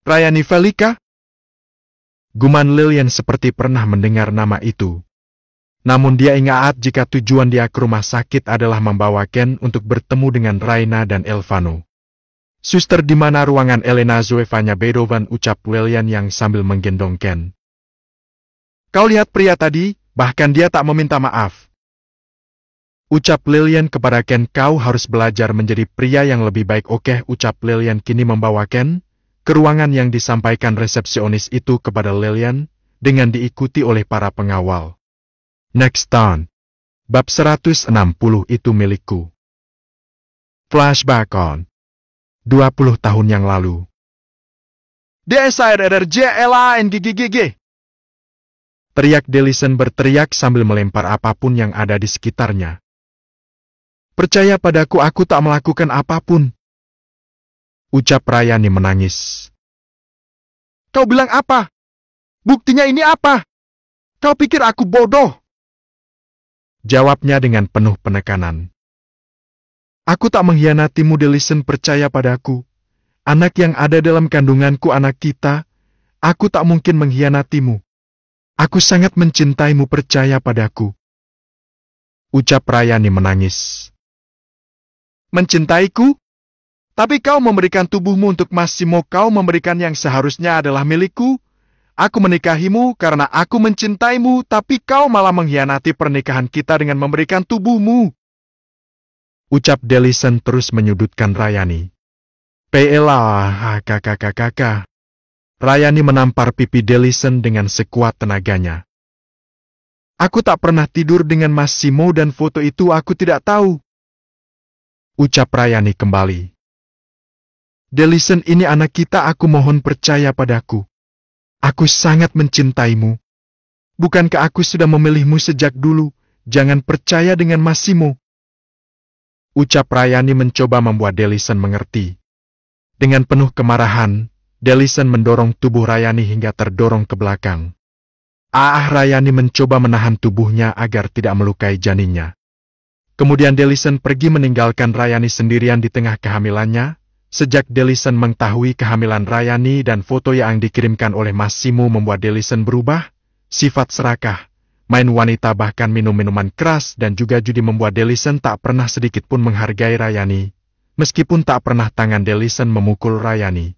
Rayani Velike?" Guman Lilian seperti pernah mendengar nama itu. Namun dia ingat jika tujuan dia ke rumah sakit adalah membawa Ken untuk bertemu dengan Raina dan Elvano. "Suster, di mana ruangan Elena Zoevanya Beethoven?" ucap Lilian yang sambil menggendong Ken. "Kau lihat pria tadi? Bahkan dia tak meminta maaf," ucap Lilian kepada Ken. "Kau harus belajar menjadi pria yang lebih baik." "Oke," ucap Lilian kini membawa Ken ke ruangan yang disampaikan resepsionis itu kepada Lilian dengan diikuti oleh para pengawal. Next Town. Bab 160 itu milikku. Flashback on 20 tahun yang lalu. DSRRJLANGGGG. Teriak Delisen berteriak sambil melempar apapun yang ada di sekitarnya. "Percaya padaku, aku tak melakukan apapun," ucap Rayani menangis. "Kau bilang apa? Buktinya ini apa? Kau pikir aku bodoh?" Jawabnya dengan penuh penekanan. "Aku tak mengkhianatimu, Delisen, percaya padaku. Anak yang ada dalam kandunganku anak kita, aku tak mungkin mengkhianatimu. Aku sangat mencintaimu, percaya padaku," ucap Rayani menangis. "Mencintaiku? Tapi kau memberikan tubuhmu untuk Massimo, kau memberikan yang seharusnya adalah milikku. Aku menikahimu karena aku mencintaimu, tapi kau malah mengkhianati pernikahan kita dengan memberikan tubuhmu," ucap Delisen terus menyudutkan Rayani. "Pelah, kakak. Rayani menampar pipi Delisen dengan sekuat tenaganya. "Aku tak pernah tidur dengan Massimo dan foto itu aku tidak tahu," ucap Rayani kembali. "Delisen, ini anak kita, aku mohon percaya padaku. Aku sangat mencintaimu. Bukankah aku sudah memilihmu sejak dulu? Jangan percaya dengan Massimo. Ucap Rayani mencoba membuat Delisen mengerti. Dengan penuh kemarahan, Delisen mendorong tubuh Rayani hingga terdorong ke belakang. Rayani mencoba menahan tubuhnya agar tidak melukai janinnya. Kemudian Delisen pergi meninggalkan Rayani sendirian di tengah kehamilannya. Sejak Delisen mengetahui kehamilan Rayani dan foto yang dikirimkan oleh Massimo membuat Delisen berubah, sifat serakah, main wanita bahkan minum minuman keras dan juga judi membuat Delisen tak pernah sedikit pun menghargai Rayani, meskipun tak pernah tangan Delisen memukul Rayani.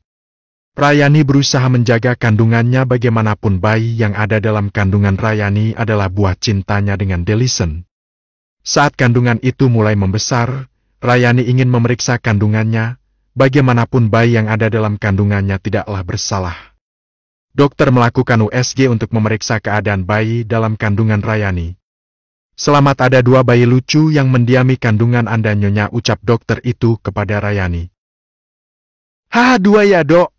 Rayani berusaha menjaga kandungannya bagaimanapun bayi yang ada dalam kandungan Rayani adalah buah cintanya dengan Delisen. Saat kandungan itu mulai membesar, Rayani ingin memeriksa kandungannya, bagaimanapun bayi yang ada dalam kandungannya tidaklah bersalah. Dokter melakukan USG untuk memeriksa keadaan bayi dalam kandungan Rayani. Selamat, ada 2 bayi lucu yang mendiami kandungan Anda, Nyonya, ucap dokter itu kepada Rayani. Haha, 2 ya, Dok.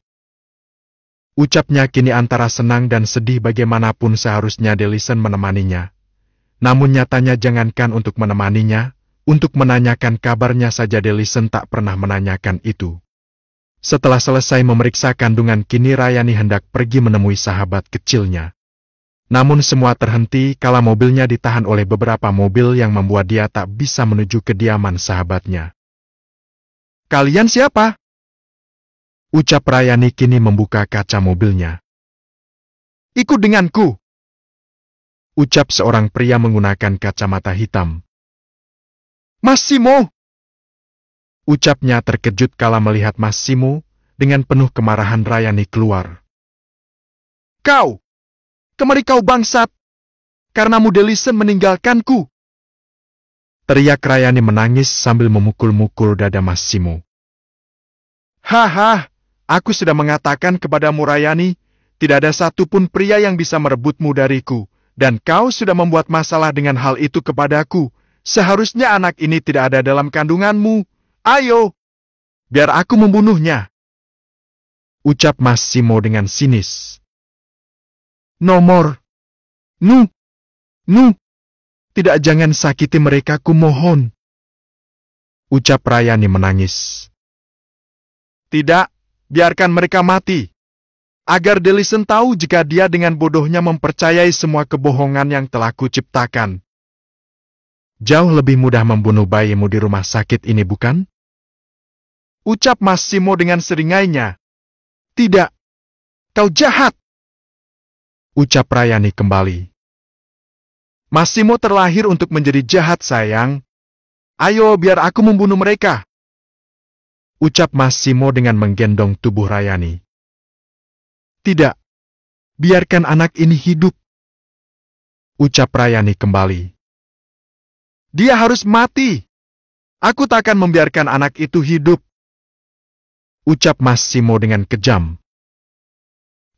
Ucapnya kini antara senang dan sedih. Bagaimanapun seharusnya Delisen menemaninya. Namun nyatanya jangankan untuk menemaninya, untuk menanyakan kabarnya saja Delisen tak pernah menanyakan itu. Setelah selesai memeriksa kandungan, kini Rayani hendak pergi menemui sahabat kecilnya. Namun semua terhenti kala mobilnya ditahan oleh beberapa mobil yang membuat dia tak bisa menuju kediaman sahabatnya. Kalian siapa? Ucap Rayani kini membuka kaca mobilnya. Ikut denganku. Ucap seorang pria menggunakan kacamata hitam. Massimo! Ucapnya terkejut kala melihat Massimo. Dengan penuh kemarahan Rayani keluar. Kau! Kemari kau bangsat! Karenamu Delisen meninggalkanku! Teriak Rayani menangis sambil memukul-mukul dada Massimo. Haha! Aku sudah mengatakan kepadamu, Rayani, tidak ada satupun pria yang bisa merebutmu dariku. Dan kau sudah membuat masalah dengan hal itu kepadaku. Seharusnya anak ini tidak ada dalam kandunganmu. Ayo, biar aku membunuhnya. Ucap Massimo dengan sinis. Nomor. Nu. Tidak, jangan sakiti mereka, kumohon. Ucap Rayani menangis. Tidak, biarkan mereka mati. Agar Delisen tahu jika dia dengan bodohnya mempercayai semua kebohongan yang telah kuciptakan. Jauh lebih mudah membunuh bayimu di rumah sakit ini, bukan? Ucap Massimo dengan seringainya. Tidak, kau jahat. Ucap Rayani kembali. Massimo terlahir untuk menjadi jahat, sayang. Ayo, biar aku membunuh mereka. Ucap Massimo dengan menggendong tubuh Rayani. Tidak, biarkan anak ini hidup. Ucap Rayani kembali. Dia harus mati. Aku tak akan membiarkan anak itu hidup. Ucap Massimo dengan kejam.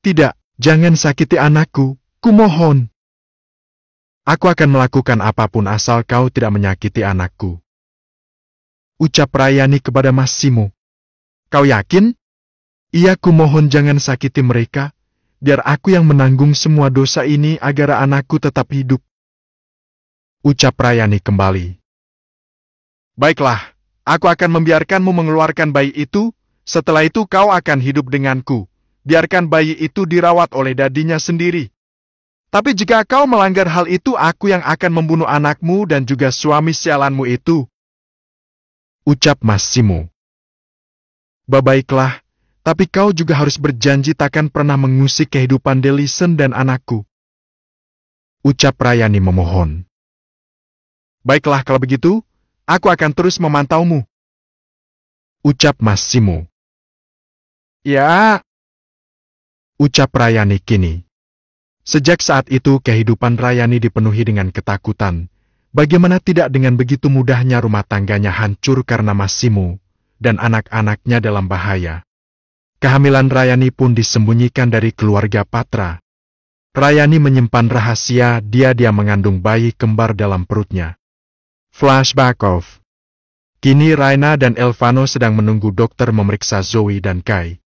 Tidak, jangan sakiti anakku, kumohon. Aku akan melakukan apapun asal kau tidak menyakiti anakku. Ucap Rayani kepada Massimo. Kau yakin? Iya, kumohon jangan sakiti mereka, biar aku yang menanggung semua dosa ini agar anakku tetap hidup. Ucap Rayani kembali. Baiklah, aku akan membiarkanmu mengeluarkan bayi itu, setelah itu kau akan hidup denganku. Biarkan bayi itu dirawat oleh dadinya sendiri. Tapi jika kau melanggar hal itu, aku yang akan membunuh anakmu dan juga suami sialanmu itu. Ucap Massimo. Baiklah. Tapi kau juga harus berjanji takkan pernah mengusik kehidupan Delisen dan anakku. Ucap Rayani memohon. Baiklah kalau begitu, aku akan terus memantaumu. Ucap Massimo. Ya. Ucap Rayani kini. Sejak saat itu kehidupan Rayani dipenuhi dengan ketakutan. Bagaimana tidak dengan begitu mudahnya rumah tangganya hancur karena Massimo dan anak-anaknya dalam bahaya. Kehamilan Rayani pun disembunyikan dari keluarga Patra. Rayani menyimpan rahasia dia mengandung bayi kembar dalam perutnya. Flashback off. Kini Raina dan Elvano sedang menunggu dokter memeriksa Zoe dan Kai.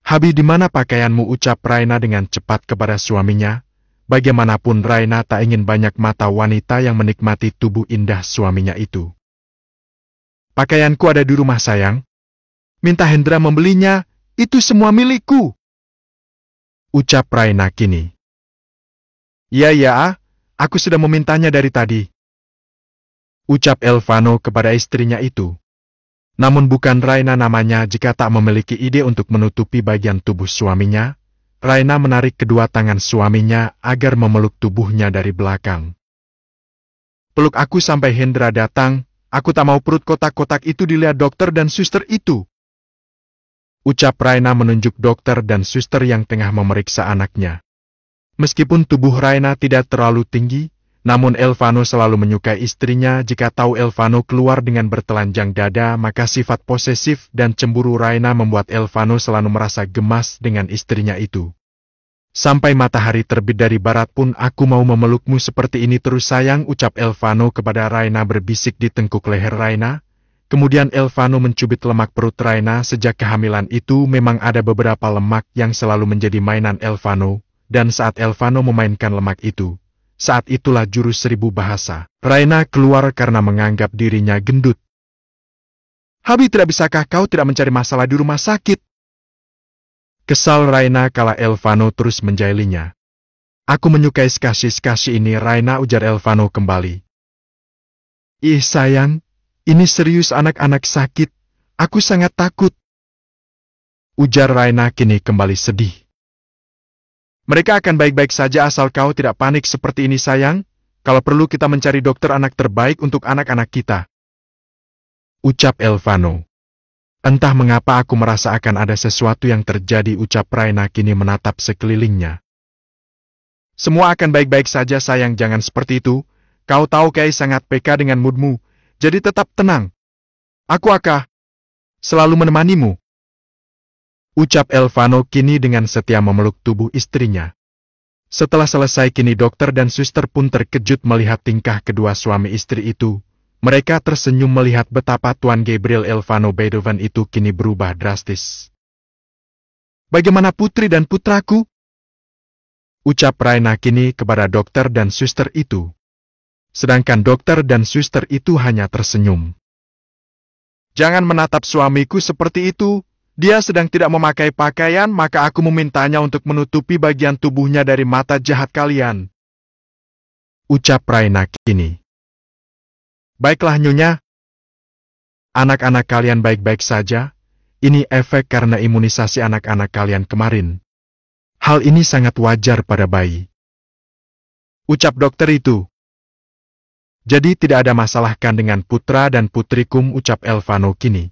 Habi, di mana pakaianmu? Ucap Raina dengan cepat kepada suaminya. Bagaimanapun Raina tak ingin banyak mata wanita yang menikmati tubuh indah suaminya itu. Pakaianku ada di rumah, sayang. Minta Hendra membelinya, itu semua milikku. Ucap Raina kini. Ya, aku sudah memintanya dari tadi. Ucap Elvano kepada istrinya itu. Namun bukan Raina namanya jika tak memiliki ide untuk menutupi bagian tubuh suaminya. Raina menarik kedua tangan suaminya agar memeluk tubuhnya dari belakang. Peluk aku sampai Hendra datang, aku tak mau perut kotak-kotak itu dilihat dokter dan suster itu. Ucap Raina menunjuk dokter dan suster yang tengah memeriksa anaknya. Meskipun tubuh Raina tidak terlalu tinggi, namun Elvano selalu menyukai istrinya. Jika tahu Elvano keluar dengan bertelanjang dada, maka sifat posesif dan cemburu Raina membuat Elvano selalu merasa gemas dengan istrinya itu. Sampai matahari terbit dari barat pun aku mau memelukmu seperti ini terus, sayang, ucap Elvano kepada Raina berbisik di tengkuk leher Raina. Kemudian Elvano mencubit lemak perut Raina. Sejak kehamilan itu memang ada beberapa lemak yang selalu menjadi mainan Elvano. Dan saat Elvano memainkan lemak itu, saat itulah jurus 1000 bahasa Raina keluar karena menganggap dirinya gendut. Habi, tidak bisakah kau tidak mencari masalah di rumah sakit? Kesal Raina kala Elvano terus menjailinya. Aku menyukai skasi-skasi ini, Raina, ujar Elvano kembali. Ih sayang, ini serius, anak-anak sakit. Aku sangat takut. Ujar Raina kini kembali sedih. Mereka akan baik-baik saja asal kau tidak panik seperti ini, sayang. Kalau perlu kita mencari dokter anak terbaik untuk anak-anak kita. Ucap Elvano. Entah mengapa aku merasa akan ada sesuatu yang terjadi, ucap Raina kini menatap sekelilingnya. Semua akan baik-baik saja, sayang, jangan seperti itu. Kau tahu Kay sangat peka dengan moodmu, jadi tetap tenang. Aku akan selalu menemanimu. Ucap Elvano kini dengan setia memeluk tubuh istrinya. Setelah selesai kini dokter dan suster pun terkejut melihat tingkah kedua suami istri itu. Mereka tersenyum melihat betapa Tuan Gabriel Elvano Beethoven itu kini berubah drastis. Bagaimana putri dan putraku? Ucap Raina kini kepada dokter dan suster itu. Sedangkan dokter dan suster itu hanya tersenyum. Jangan menatap suamiku seperti itu. Dia sedang tidak memakai pakaian, maka aku memintanya untuk menutupi bagian tubuhnya dari mata jahat kalian. Ucap Raina kini. Baiklah Nyonya. Anak-anak kalian baik-baik saja. Ini efek karena imunisasi anak-anak kalian kemarin. Hal ini sangat wajar pada bayi. Ucap dokter itu. Jadi tidak ada masalah kan dengan putra dan putrikum, ucap Elvano kini.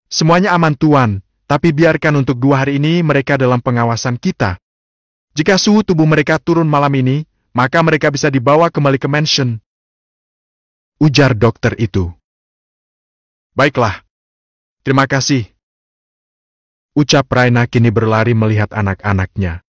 Semuanya aman Tuan, tapi biarkan untuk 2 hari ini mereka dalam pengawasan kita. Jika suhu tubuh mereka turun malam ini, maka mereka bisa dibawa kembali ke mansion. Ujar dokter itu. Baiklah. Terima kasih. Ucap Raina kini berlari melihat anak-anaknya.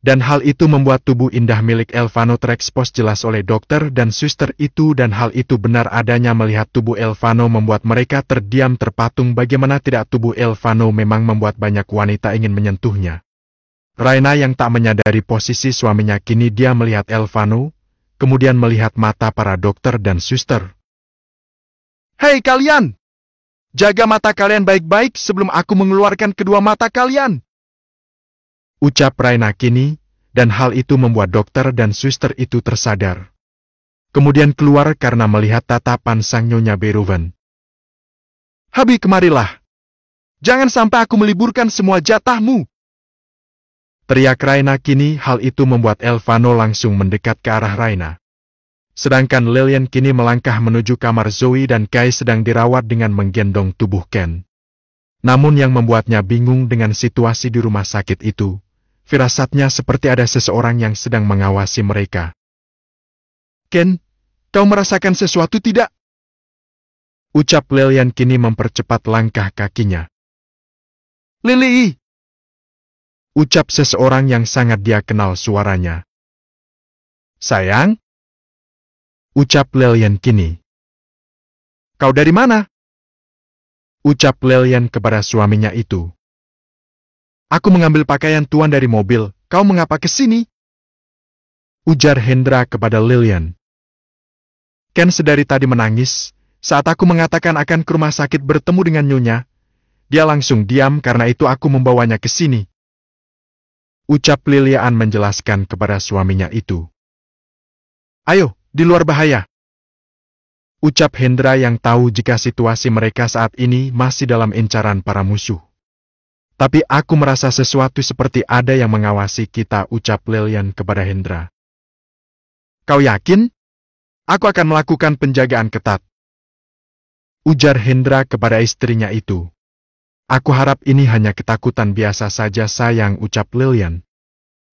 Dan hal itu membuat tubuh indah milik Elvano terekspos jelas oleh dokter dan suster itu, dan hal itu benar adanya. Melihat tubuh Elvano membuat mereka terdiam terpatung. Bagaimana tidak, tubuh Elvano memang membuat banyak wanita ingin menyentuhnya. Raina yang tak menyadari posisi suaminya kini dia melihat Elvano, kemudian melihat mata para dokter dan suster. Hei kalian! Jaga mata kalian baik-baik sebelum aku mengeluarkan kedua mata kalian. Ucap Raina kini, dan hal itu membuat dokter dan suster itu tersadar. Kemudian keluar karena melihat tatapan sang Nyonya Beethoven. Habi, kemarilah. Jangan sampai aku meliburkan semua jatahmu. Teriak Raina kini. Hal itu membuat Elvano langsung mendekat ke arah Raina. Sedangkan Lillian kini melangkah menuju kamar Zoe dan Kay sedang dirawat dengan menggendong tubuh Ken. Namun yang membuatnya bingung dengan situasi di rumah sakit itu, firasatnya seperti ada seseorang yang sedang mengawasi mereka. Ken, kau merasakan sesuatu tidak? Ucap Lillian kini mempercepat langkah kakinya. Lily! Ucap seseorang yang sangat dia kenal suaranya. Sayang? Ucap Lillian kini. Kau dari mana? Ucap Lillian kepada suaminya itu. Aku mengambil pakaian tuan dari mobil, kau mengapa ke sini? Ujar Hendra kepada Lilian. Ken sedari tadi menangis, saat aku mengatakan akan ke rumah sakit bertemu dengan Nyonya. Dia langsung diam karena itu aku membawanya ke sini. Ucap Lilian menjelaskan kepada suaminya itu. Ayo, di luar bahaya. Ucap Hendra yang tahu jika situasi mereka saat ini masih dalam incaran para musuh. Tapi aku merasa sesuatu seperti ada yang mengawasi kita, ucap Lilian kepada Hendra. Kau yakin? Aku akan melakukan penjagaan ketat. Ujar Hendra kepada istrinya itu. Aku harap ini hanya ketakutan biasa saja sayang, ucap Lilian.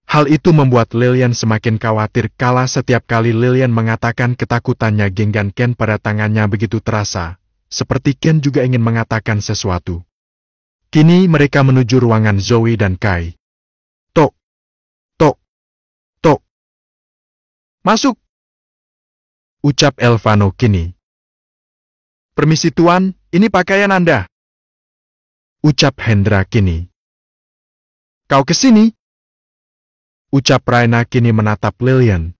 Hal itu membuat Lilian semakin khawatir kala setiap kali Lilian mengatakan ketakutannya genggaman Ken pada tangannya begitu terasa, seperti Ken juga ingin mengatakan sesuatu. Kini mereka menuju ruangan Zoe dan Kai. Tok, tok, tok. Masuk! Ucap Elvano kini. Permisi tuan, ini pakaian Anda. Ucap Hendra kini. Kau kesini? Ucap Raina kini menatap Lilian.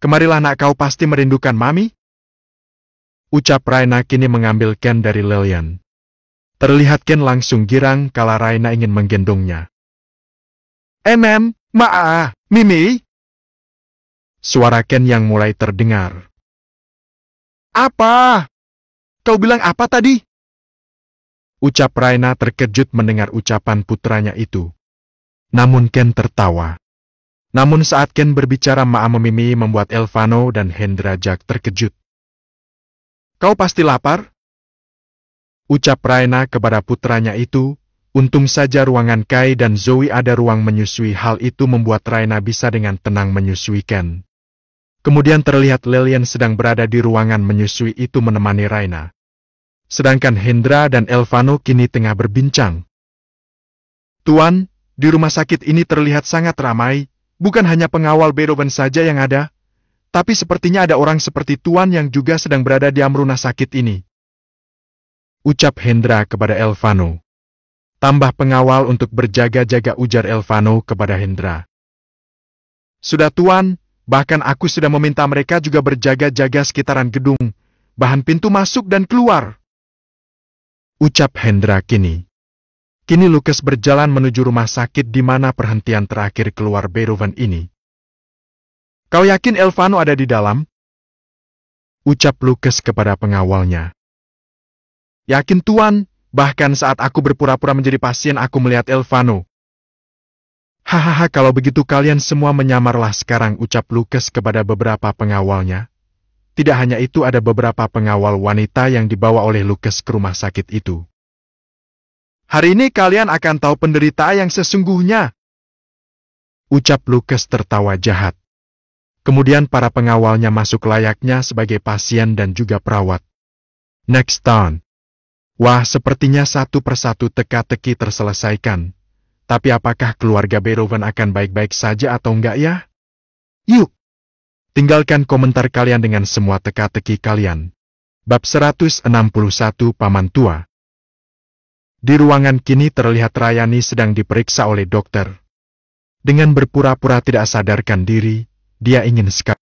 Kemarilah nak, kau pasti merindukan Mami. Ucap Raina kini mengambil Ken dari Lilian. Terlihat Ken langsung girang kala Raina ingin menggendongnya. Mimi. Suara Ken yang mulai terdengar. Apa? Kau bilang apa tadi? Ucap Raina terkejut mendengar ucapan putranya itu. Namun Ken tertawa. Namun saat Ken berbicara Mimi membuat Elvano dan Hendra Jack terkejut. Kau pasti lapar? Ucap Raina kepada putranya itu. Untung saja ruangan Kai dan Zoe ada ruang menyusui, hal itu membuat Raina bisa dengan tenang menyusui Ken. Kemudian terlihat Lilian sedang berada di ruangan menyusui itu menemani Raina. Sedangkan Hendra dan Elvano kini tengah berbincang. Tuan, di rumah sakit ini terlihat sangat ramai, bukan hanya pengawal Beethoven saja yang ada, tapi sepertinya ada orang seperti Tuan yang juga sedang berada di rumah sakit ini. Ucap Hendra kepada Elvano. Tambah pengawal untuk berjaga-jaga, ujar Elvano kepada Hendra. Sudah Tuan, bahkan aku sudah meminta mereka juga berjaga-jaga sekitaran gedung, bahan pintu masuk dan keluar. Ucap Hendra kini. Kini Lucas berjalan menuju rumah sakit di mana perhentian terakhir keluar Beethoven ini. Kau yakin Elvano ada di dalam? Ucap Lucas kepada pengawalnya. Yakin Tuan, bahkan saat aku berpura-pura menjadi pasien aku melihat Elvano. Hahaha, kalau begitu kalian semua menyamarlah sekarang, ucap Lucas kepada beberapa pengawalnya. Tidak hanya itu, ada beberapa pengawal wanita yang dibawa oleh Lucas ke rumah sakit itu. Hari ini kalian akan tahu penderitaan yang sesungguhnya. Ucap Lucas tertawa jahat. Kemudian para pengawalnya masuk layaknya sebagai pasien dan juga perawat. Next turn. Wah, sepertinya satu persatu teka-teki terselesaikan. Tapi apakah keluarga Beethoven akan baik-baik saja atau enggak ya? Yuk, tinggalkan komentar kalian dengan semua teka-teki kalian. Bab 161 Paman Tua. Di ruangan kini terlihat Rayani sedang diperiksa oleh dokter. Dengan berpura-pura tidak sadarkan diri, dia ingin sekali